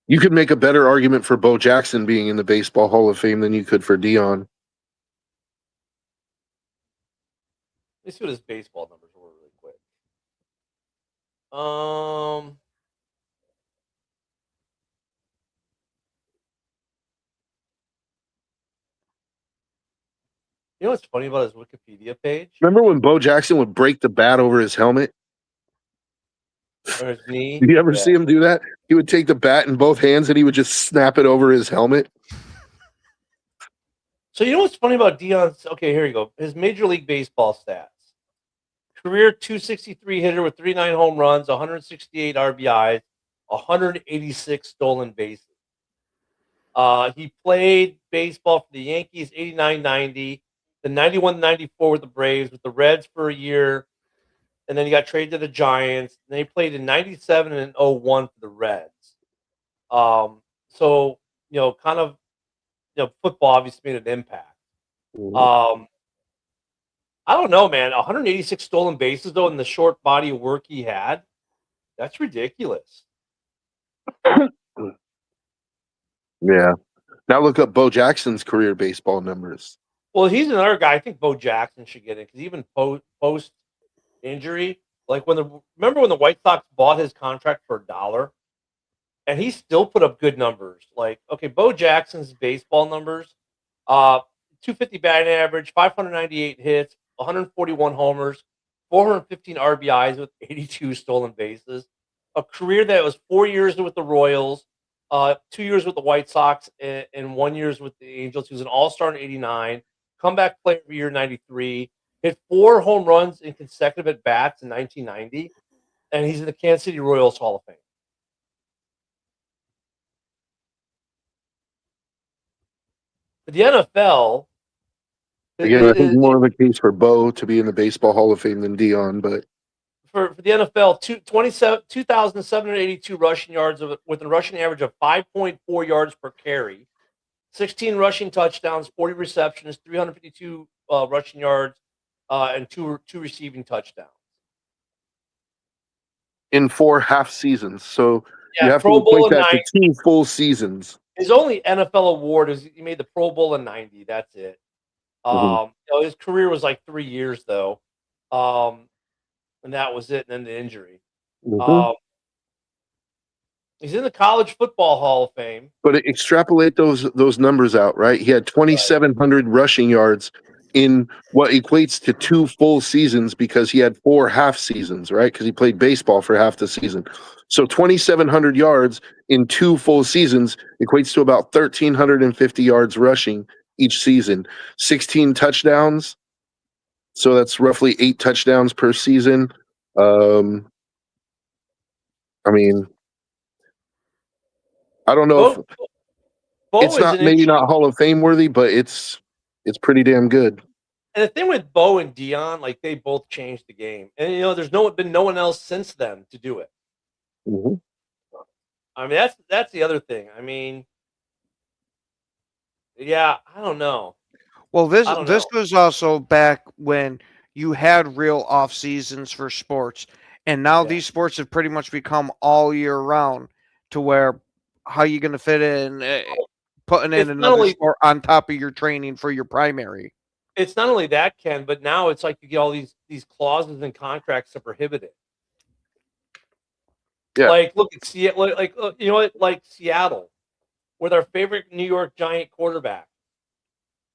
You could make a better argument for Bo Jackson being in the Baseball Hall of Fame than you could for Dion. Let's see what his baseball numbers were really quick. You know what's funny about his Wikipedia page? Remember when Bo Jackson would break the bat over his helmet? Or his knee? Did you ever Yeah. see him do that? He would take the bat in both hands and he would just snap it over his helmet. So you know what's funny about Dion's? Okay, here you go. His Major League Baseball stats. Career 263 hitter with 39 home runs, 168 RBIs, 186 stolen bases. He played baseball for the Yankees 89-90, the 91-94 with the Braves, with the Reds for a year, and then he got traded to the Giants. Then he played in 97 and 01 for the Reds. So, kind of, football obviously made an impact. I don't know, man. 186 stolen bases, though, in the short body of work he had, that's ridiculous. Yeah. Now look up Bo Jackson's career baseball numbers. Well, he's another guy. I think Bo Jackson should get it because even post injury, like remember when the White Sox bought his contract for $1, and he still put up good numbers. Like, okay, Bo Jackson's baseball numbers: 250 batting average, 598 hits, 141 homers, 415 RBIs with 82 stolen bases. A career that was 4 years with the Royals, 2 years with the White Sox, and 1 year with the Angels. He was an All-Star in '89, comeback player of the year '93, hit 4 home runs in consecutive at bats in 1990, and he's in the Kansas City Royals Hall of Fame. For the NFL, Again, I think more of a case for Bo to be in the Baseball Hall of Fame than Dion, but for the NFL, 2,782 rushing yards with a rushing average of 5.4 yards per carry, 16 rushing touchdowns, 40 receptions, 352 rushing yards, and two receiving touchdowns. in 4 half seasons. So Yeah, you have Pro to Bowl equate that in to 2 full seasons. His only NFL award is he made the Pro Bowl in '90. That's it. His career was like 3 years though, and that was it. And then the injury. He's in the College Football Hall of Fame. But extrapolate those numbers out, right? He had 2,700 rushing yards in what equates to 2 full seasons because he had 4 half seasons, right? Because he played baseball for half the season. So 2,700 yards in 2 full seasons equates to about 1,350 yards rushing each season. 16 touchdowns. So that's roughly 8 touchdowns per season. I mean, I don't know if it's not maybe not Hall of Fame worthy, but it's pretty damn good. And the thing with Bo and Dion, like they both changed the game, and there's been no one else since then to do it. I mean, that's the other thing. I mean, yeah, I don't know. Well, this was also back when you had real off seasons for sports, and now these sports have pretty much become all year round. To where how you going to fit in putting in another sport on top of your training for your primary? It's not only that, Ken, but now it's like you get all these clauses and contracts to prohibit it. Yeah. Like, look at Seattle. Like Seattle, with our favorite New York Giant quarterback.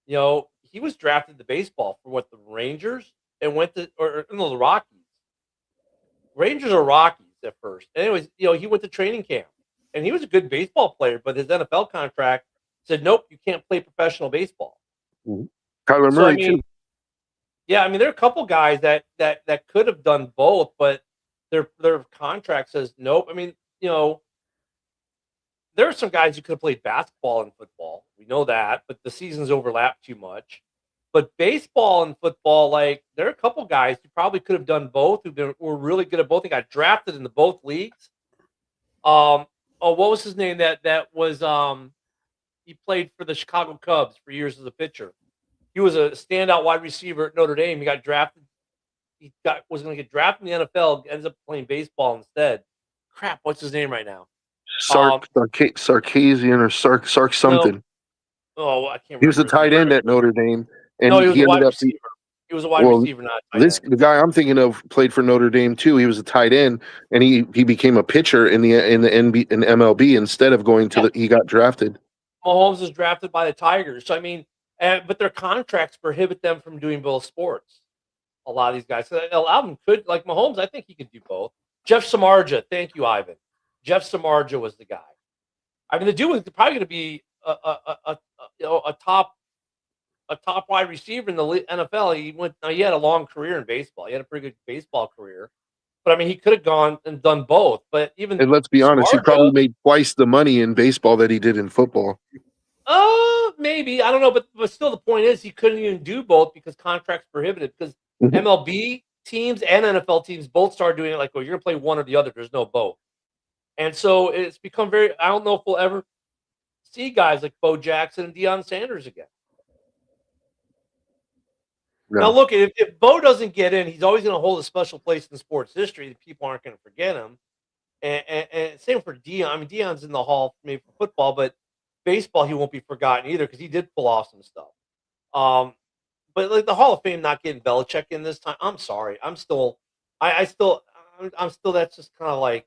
He was drafted to baseball for the Rangers and went to the Rockies. Rangers or Rockies at first. Anyways, he went to training camp and he was a good baseball player, but his NFL contract said, nope, you can't play professional baseball. Kyler Murray too. Yeah, I mean, there are a couple guys that could have done both, but their contract says nope. I mean, there are some guys who could have played basketball and football. We know that, but the seasons overlap too much. But baseball and football, like there are a couple guys who probably could have done both, were really good at both. They got drafted into both leagues. What was his name? That was he played for the Chicago Cubs for years as a pitcher. He was a standout wide receiver at Notre Dame. He got drafted was going to get drafted in the NFL, ends up playing baseball instead. Crap, what's his name right now? Sarkisian or Sark something. Oh, I can't remember. He was a tight end at Notre Dame, and no, he was a ended wide up. receiver. He was a wide receiver, not a tight end. The guy I'm thinking of played for Notre Dame too. He was a tight end, and he became a pitcher in the MLB instead of going to he got drafted. Mahomes was drafted by the Tigers. So I mean, but their contracts prohibit them from doing both sports. A lot of these guys, so Alvin could, like Mahomes, I think he could do both. Jeff Samardzija, thank you, Ivan. Jeff Samardzija was the guy. I mean, the dude was probably going to be a top wide receiver in the NFL. He had a long career in baseball. He had a pretty good baseball career, but I mean, he could have gone and done both. But even and let's be honest, he probably made twice the money in baseball that he did in football. Maybe, I don't know, but still, the point is he couldn't even do both because contracts prohibited. Because MLB teams and NFL teams both started doing it like, well, you're gonna play one or the other. There's no both, and so it's become very. I don't know if we'll ever see guys like Bo Jackson and Deion Sanders again. No. Now, look, if Bo doesn't get in, he's always going to hold a special place in sports history. The people aren't going to forget him. And same for Deion. I mean, Deion's in the hall maybe for football, but baseball, he won't be forgotten either because he did pull off some stuff. But like the Hall of Fame not getting Belichick in this time, I'm sorry. I'm still, that's just kind of like,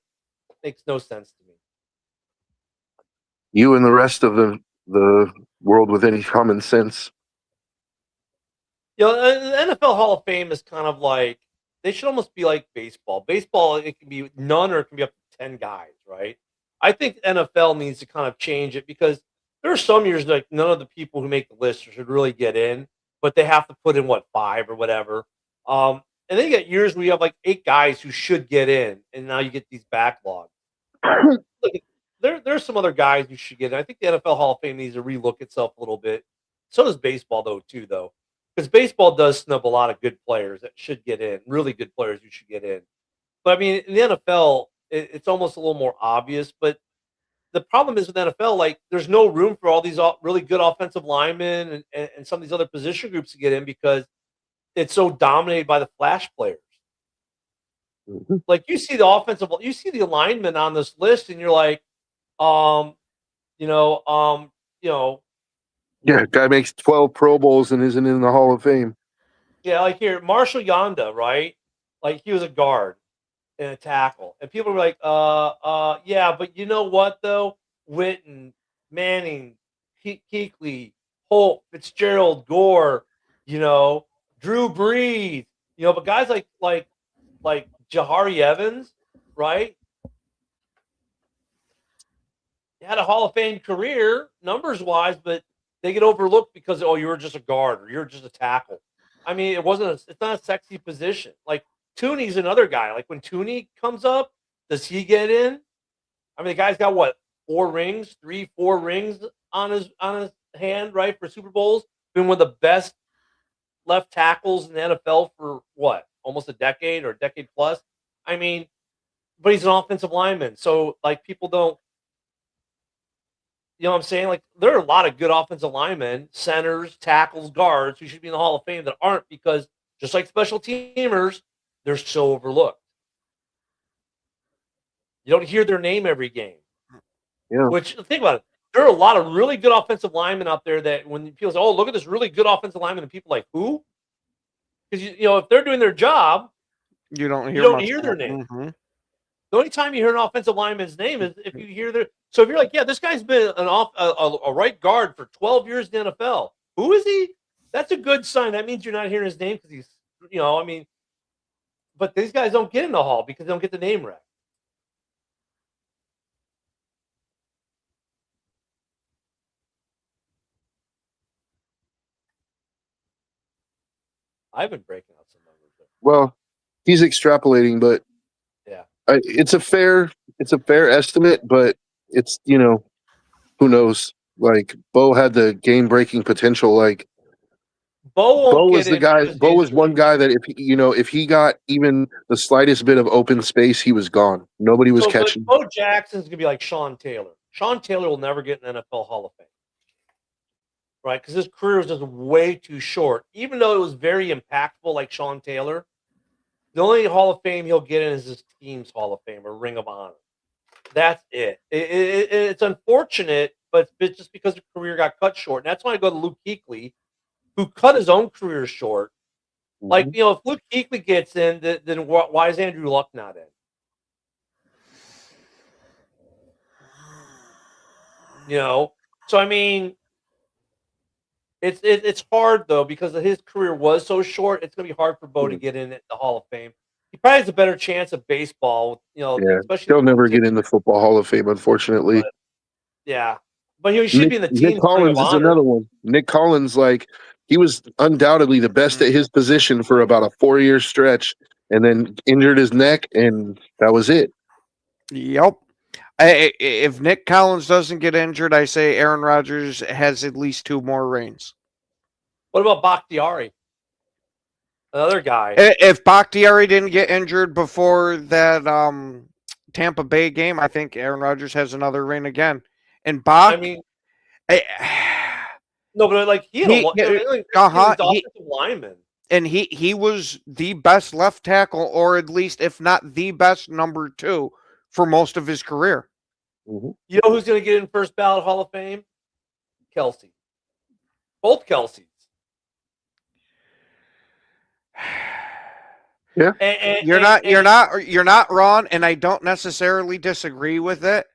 makes no sense to me. You and the rest of the world with any common sense. You know, the NFL Hall of Fame is kind of like, they should almost be like baseball. Baseball, it can be none or it can be up to 10 guys, right? I think NFL needs to kind of change it because there are some years like none of the people who make the list should really get in, but they have to put in, 5 or whatever. And then you get years where you have like 8 guys who should get in, and now you get these backlogs. There's some other guys who should get in. I think the NFL Hall of Fame needs to relook itself a little bit. So does baseball, though. Because baseball does snub a lot of good players that should get in, really good players who should get in. But I mean, in the NFL, it's almost a little more obvious. But the problem is with NFL, like, there's no room for all these really good offensive linemen and some of these other position groups to get in because it's so dominated by the flash players. Mm-hmm. Like, you see the alignment on this list, and you're like, yeah, guy makes 12 Pro Bowls and isn't in the Hall of Fame. Yeah, like here, Marshall Yanda, right? Like, he was a guard and a tackle. And people were like, yeah, but you know what, though? Witten, Manning, Kuechly, Holt, Fitzgerald, Gore, Drew Brees, but guys like Jahari Evans, right? He had a Hall of Fame career, numbers-wise, but they get overlooked because, you were just a guard or you're just a tackle. I mean, it's not a sexy position. Like, Tooney's another guy. Like, when Tooney comes up, does he get in? I mean, the guy's got 4 rings on his hand, right, for Super Bowls. Been one of the best left tackles in the NFL for almost a decade or a decade plus. I mean, but he's an offensive lineman. So, like, people don't, you know what I'm saying? Like, there are a lot of good offensive linemen, centers, tackles, guards who should be in the Hall of Fame that aren't because, just like special teamers, they're so overlooked. You don't hear their name every game. Yeah. Which, think about it. There are a lot of really good offensive linemen out there that when people say, look at this really good offensive lineman, and people are like, who? Because, if they're doing their job, you don't hear their name. Mm-hmm. The only time you hear an offensive lineman's name is if you hear their. So if you're like, yeah, this guy's been a right guard for 12 years in the NFL. Who is he? That's a good sign. That means you're not hearing his name because he's, But these guys don't get in the Hall because they don't get the name right. I've been breaking out some numbers there. Well, he's extrapolating, but yeah, it's a fair estimate, but it's, who knows? Like, Bo had the game-breaking potential. Like, Bo was the guy. Bo was one guy that if he got even the slightest bit of open space, he was gone. Nobody was catching. Bo Jackson's gonna be like Sean Taylor. Sean Taylor will never get an NFL Hall of Fame, right? Because his career was just way too short. Even though it was very impactful, like Sean Taylor, The only Hall of Fame he'll get in is his team's Hall of Fame or Ring of Honor. That's it. It's unfortunate, but it's just because his career got cut short. And that's why I go to Luke Kuechly, who cut his own career short. Like, Mhm. if Luke Kuechly gets in, then why is Andrew Luck not in? So I mean, it's hard though because his career was so short. It's gonna be hard for Bo to get in at the Hall of Fame. He probably has a better chance of baseball, Yeah, especially he'll never get in the Football Hall of Fame, unfortunately. yeah. But he should be in the Nick team's Ring of Collins is Honor. another one. Nick Collins, like he was undoubtedly the best at his position for about a 4-year stretch, and then injured his neck, and that was it. Yep. If Nick Collins doesn't get injured, I say Aaron Rodgers has at least 2 more reigns. What about Bakhtiari? Another guy. If Bakhtiari didn't get injured before that Tampa Bay game, I think Aaron Rodgers has another reign again. And Bach, I mean, I- no, but like he had He- he uh-huh, was the offensive lineman. and he was the best left tackle, or at least if not the best number 2 for most of his career. Mhm. You know who's going to get in first ballot Hall of Fame? Kelsey. Both Kelseys. Yeah. And You're not wrong, and I don't necessarily disagree with it.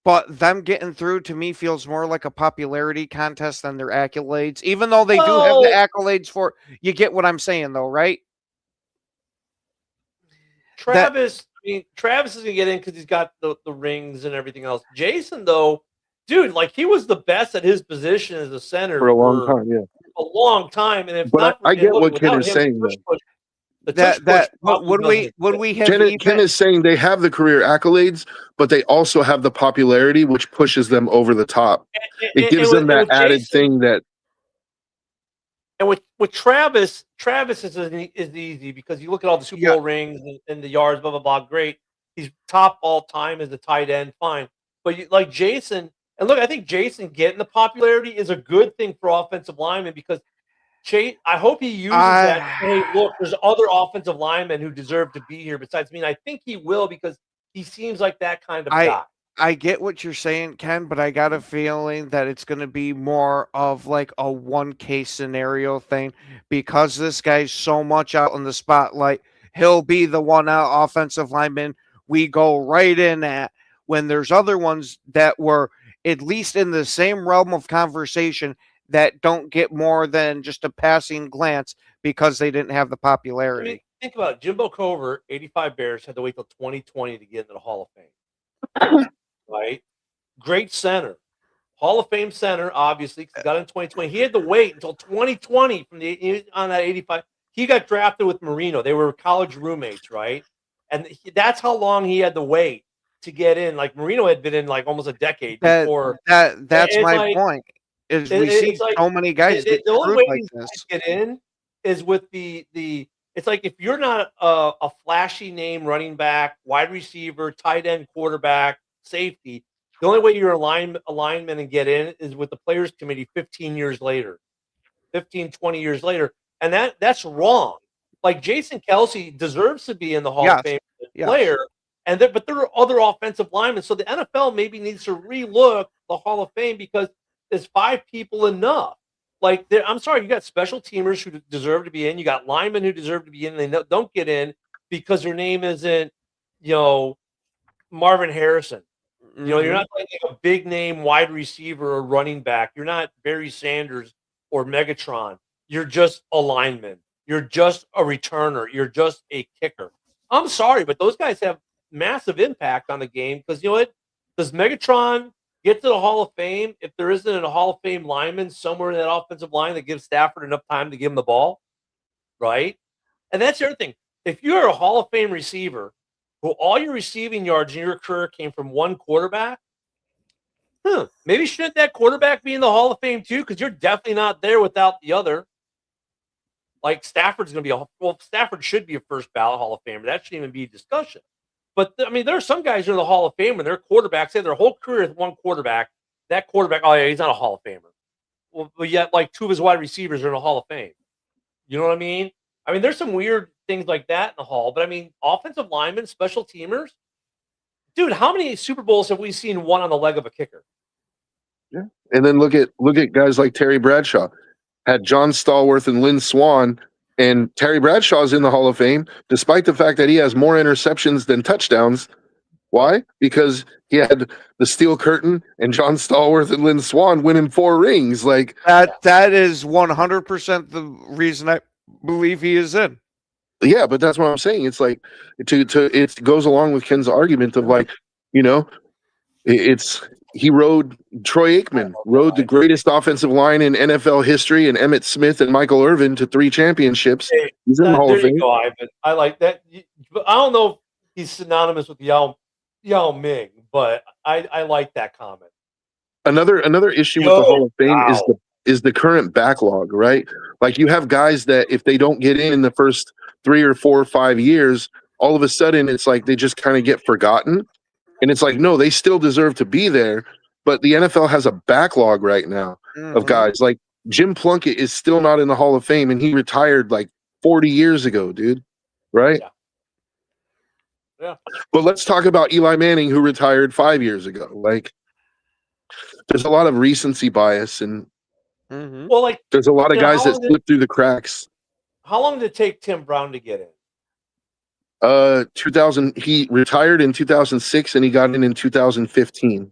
But them getting through to me feels more like a popularity contest than their accolades, even though they do have the accolades for. You get what I'm saying, though, right? Travis is gonna get in because he's got the rings and everything else. Jason, though, dude, like he was the best at his position as a center For a long time, yeah. A long time. And if But not, I get what Ken without is him, saying, the tush though. push- the tush push probably would we have Ken is saying they have the career accolades, but they also have the popularity, which pushes them over the top. It gives them that added thing that. And with Travis is easy because you look at all the Super Bowl rings and the yards, blah blah blah. Great, he's top all time as a tight end, fine. But like Jason, and look, I think Jason getting the popularity is a good thing for offensive linemen because I hope he uses that. Hey, look, there's other offensive linemen who deserve to be here besides me. And I think he will because he seems like that kind of guy. I get what you're saying, Ken, but I got a feeling that it's going to be more of like a one case scenario thing because this guy's so much out in the spotlight. He'll be the one out offensive lineman we go right in at when there's other ones that were at least in the same realm of conversation that don't get more than just a passing glance because they didn't have the popularity. I mean, think about it. Jimbo Covert, 85 Bears, had to wait till 2020 to get into the Hall of Fame. Right? Great center. Hall of Fame center, obviously, because he got in 2020. He had to wait until 2020 on that 85. He got drafted with Marino. They were college roommates, right? And that's how long he had to wait to get in. Like Marino had been in like almost a decade before. That's my point. We see so many guys get screwed like this. Get in is with the. It's like if you're not a flashy name running back, wide receiver, tight end, quarterback, safety, the only way you're a lineman and get in is with the players committee 15 years later, 15, 20 years later. And that's wrong. Like Jason Kelsey deserves to be in the Hall of Fame player. But there are other offensive linemen. So the NFL maybe needs to relook the Hall of Fame because is 5 people enough? Like, I'm sorry, you got special teamers who deserve to be in. You got linemen who deserve to be in. They don't get in because their name isn't, Marvin Harrison. You're not like a big name wide receiver or running back. You're not Barry Sanders or Megatron. You're just a lineman. You're just a returner. You're just a kicker. I'm sorry, but those guys have massive impact on the game because you know what? Does Megatron get to the Hall of Fame if there isn't a Hall of Fame lineman somewhere in that offensive line that gives Stafford enough time to give him the ball? Right? And that's the other thing. If you're a Hall of Fame receiver who all your receiving yards in your career came from one quarterback, maybe shouldn't that quarterback be in the Hall of Fame too? Because you're definitely not there without the other. Like Stafford's going to be Stafford should be a first ballot Hall of Famer. That shouldn't even be a discussion. But I mean, there are some guys who are in the Hall of Fame and their quarterbacks say their whole career with one quarterback. That quarterback, oh yeah, he's not a Hall of Famer. Well, but yet like 2 of his wide receivers are in the Hall of Fame. You know what I mean? I mean, there's some weird things like that in the Hall, but I mean, offensive linemen, special teamers, dude, how many Super Bowls have we seen one on the leg of a kicker? And then look at guys like Terry Bradshaw. Had John Stallworth and Lynn Swan, and Terry Bradshaw's in the Hall of Fame, despite the fact that he has more interceptions than touchdowns. Why? Because he had the Steel Curtain and John Stallworth and Lynn Swan winning 4 rings. Like That is 100% the reason I believe he is in. yeah, but that's what I'm saying. It's like it goes along with Ken's argument of like, you know, he rode Troy Aikman, rode the greatest offensive line in NFL history, and Emmitt Smith and Michael Irvin to 3 championships. Hey, He's in the Hall there of Fame. you go, Ivan. I like that. But I don't know if he's synonymous with Yao Ming, but I like that comment. Another issue with the Hall of Fame is the current backlog, right? Like you have guys that if they don't get in the first 3 or 4 or 5 years, all of a sudden it's like they just kind of get forgotten. And it's like, no, they still deserve to be there. But the NFL has a backlog right now of guys. Like Jim Plunkett is still not in the Hall of Fame, and he retired like 40 years ago, dude. Right? Yeah. But let's talk about Eli Manning, who retired 5 years ago. Like, there's a lot of recency bias, and Well, like, there's a lot of guys how that long slip through the cracks. how long did it take Tim Brown to get in? 2000. He retired in 2006, and he got in 2015.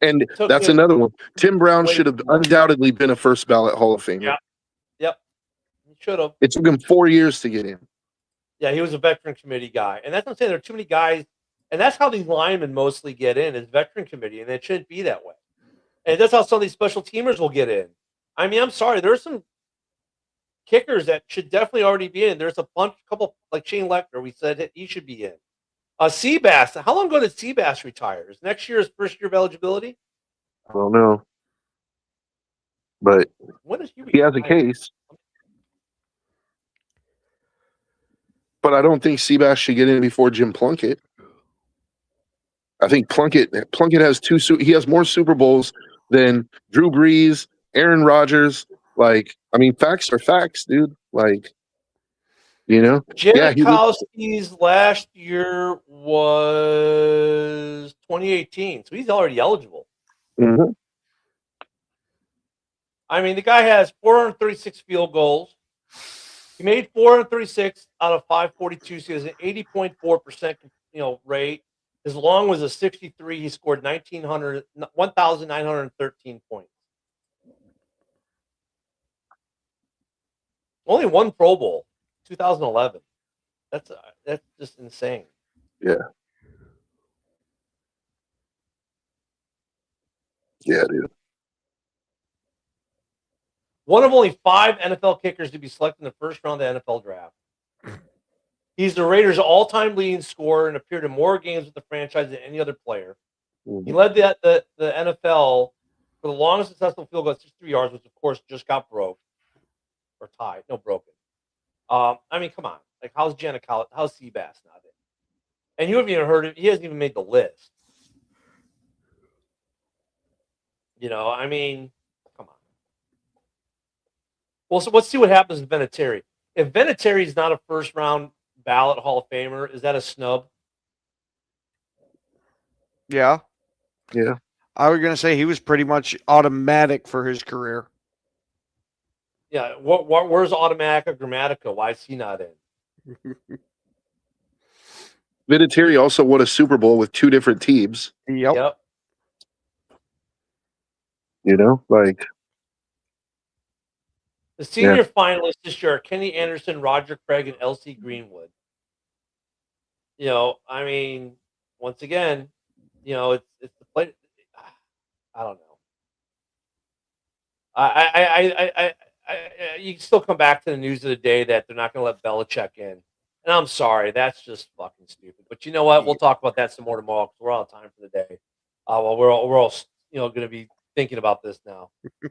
And Took that's him another one. Tim Brown way should have too long. undoubtedly been a first ballot Hall of Famer. Yeah. Yep. He should have. It took him 4 years to get in. Yeah, he was a veteran committee guy. And that's what I'm saying. There are too many guys, and that's how these linemen mostly get in is veteran committee, and it shouldn't be that way. And that's how some of these special teamers will get in. I mean, I'm sorry, there's some kickers that should definitely already be in. There's a couple like Shane Lecter, we said he should be in. Seabass, how long ago did Seabass retire? Is next year his first year of eligibility? I don't know. But When is he has a retire? case. But I don't think Seabass should get in before Jim Plunkett. I think Plunkett has he has more Super Bowls than Drew Brees, Aaron Rodgers. Like, I mean, facts are facts, dude. Like, you know? Janikowski's last year was 2018, so he's already eligible. Mhm. I mean, the guy has 436 field goals. He made 436 out of 542, so he has an 80.4% rate. His long was a 63. He scored 1,913 points. Only one Pro Bowl, 2011. That's just insane. Yeah. Yeah, dude. One of only 5 NFL kickers to be selected in the first round of the NFL draft. He's the Raiders' all-time leading scorer and appeared in more games with the franchise than any other player. Mhm. He led the NFL for the longest successful field goal, 63 yards, which of course just got broke or tied. No, broken. I mean, come on. Like, how's Seabass not in? And you haven't even heard of. He hasn't even made the list. I mean, come on. Well, so let's see what happens with Vinatieri. If Vinatieri is not a first-round ballot Hall of Famer, is that a snub? Yeah. Yeah. I was going to say he was pretty much automatic for his career. Yeah. Where's Automatica Grammatica? Why is he not in? Vinatieri also won a Super Bowl with 2 different teams. Yep. You know, like The senior finalists this year are Kenny Anderson, Roger Craig, and L.C. Greenwood. I mean, once again, it's the play. I don't know. You can still come back to the news of the day that they're not going to let Belichick in, and I'm sorry, that's just fucking stupid. But you know what? We'll talk about that some more tomorrow because we're out of time for the day. Well, we're all going to be thinking about this now. Be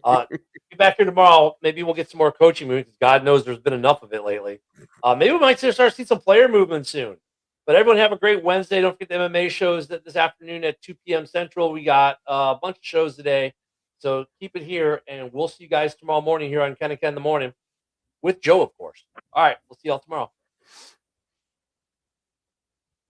back here tomorrow. Maybe we'll get some more coaching movement because God knows there's been enough of it lately. Maybe we might start to see some player movement soon. But everyone have a great Wednesday. Don't forget the MMA shows this afternoon at 2 p.m. Central. We got a bunch of shows today. So keep it here, and we'll see you guys tomorrow morning here on Ken and Ken in the Morning. with Joe, of course. All right, we'll see y'all tomorrow.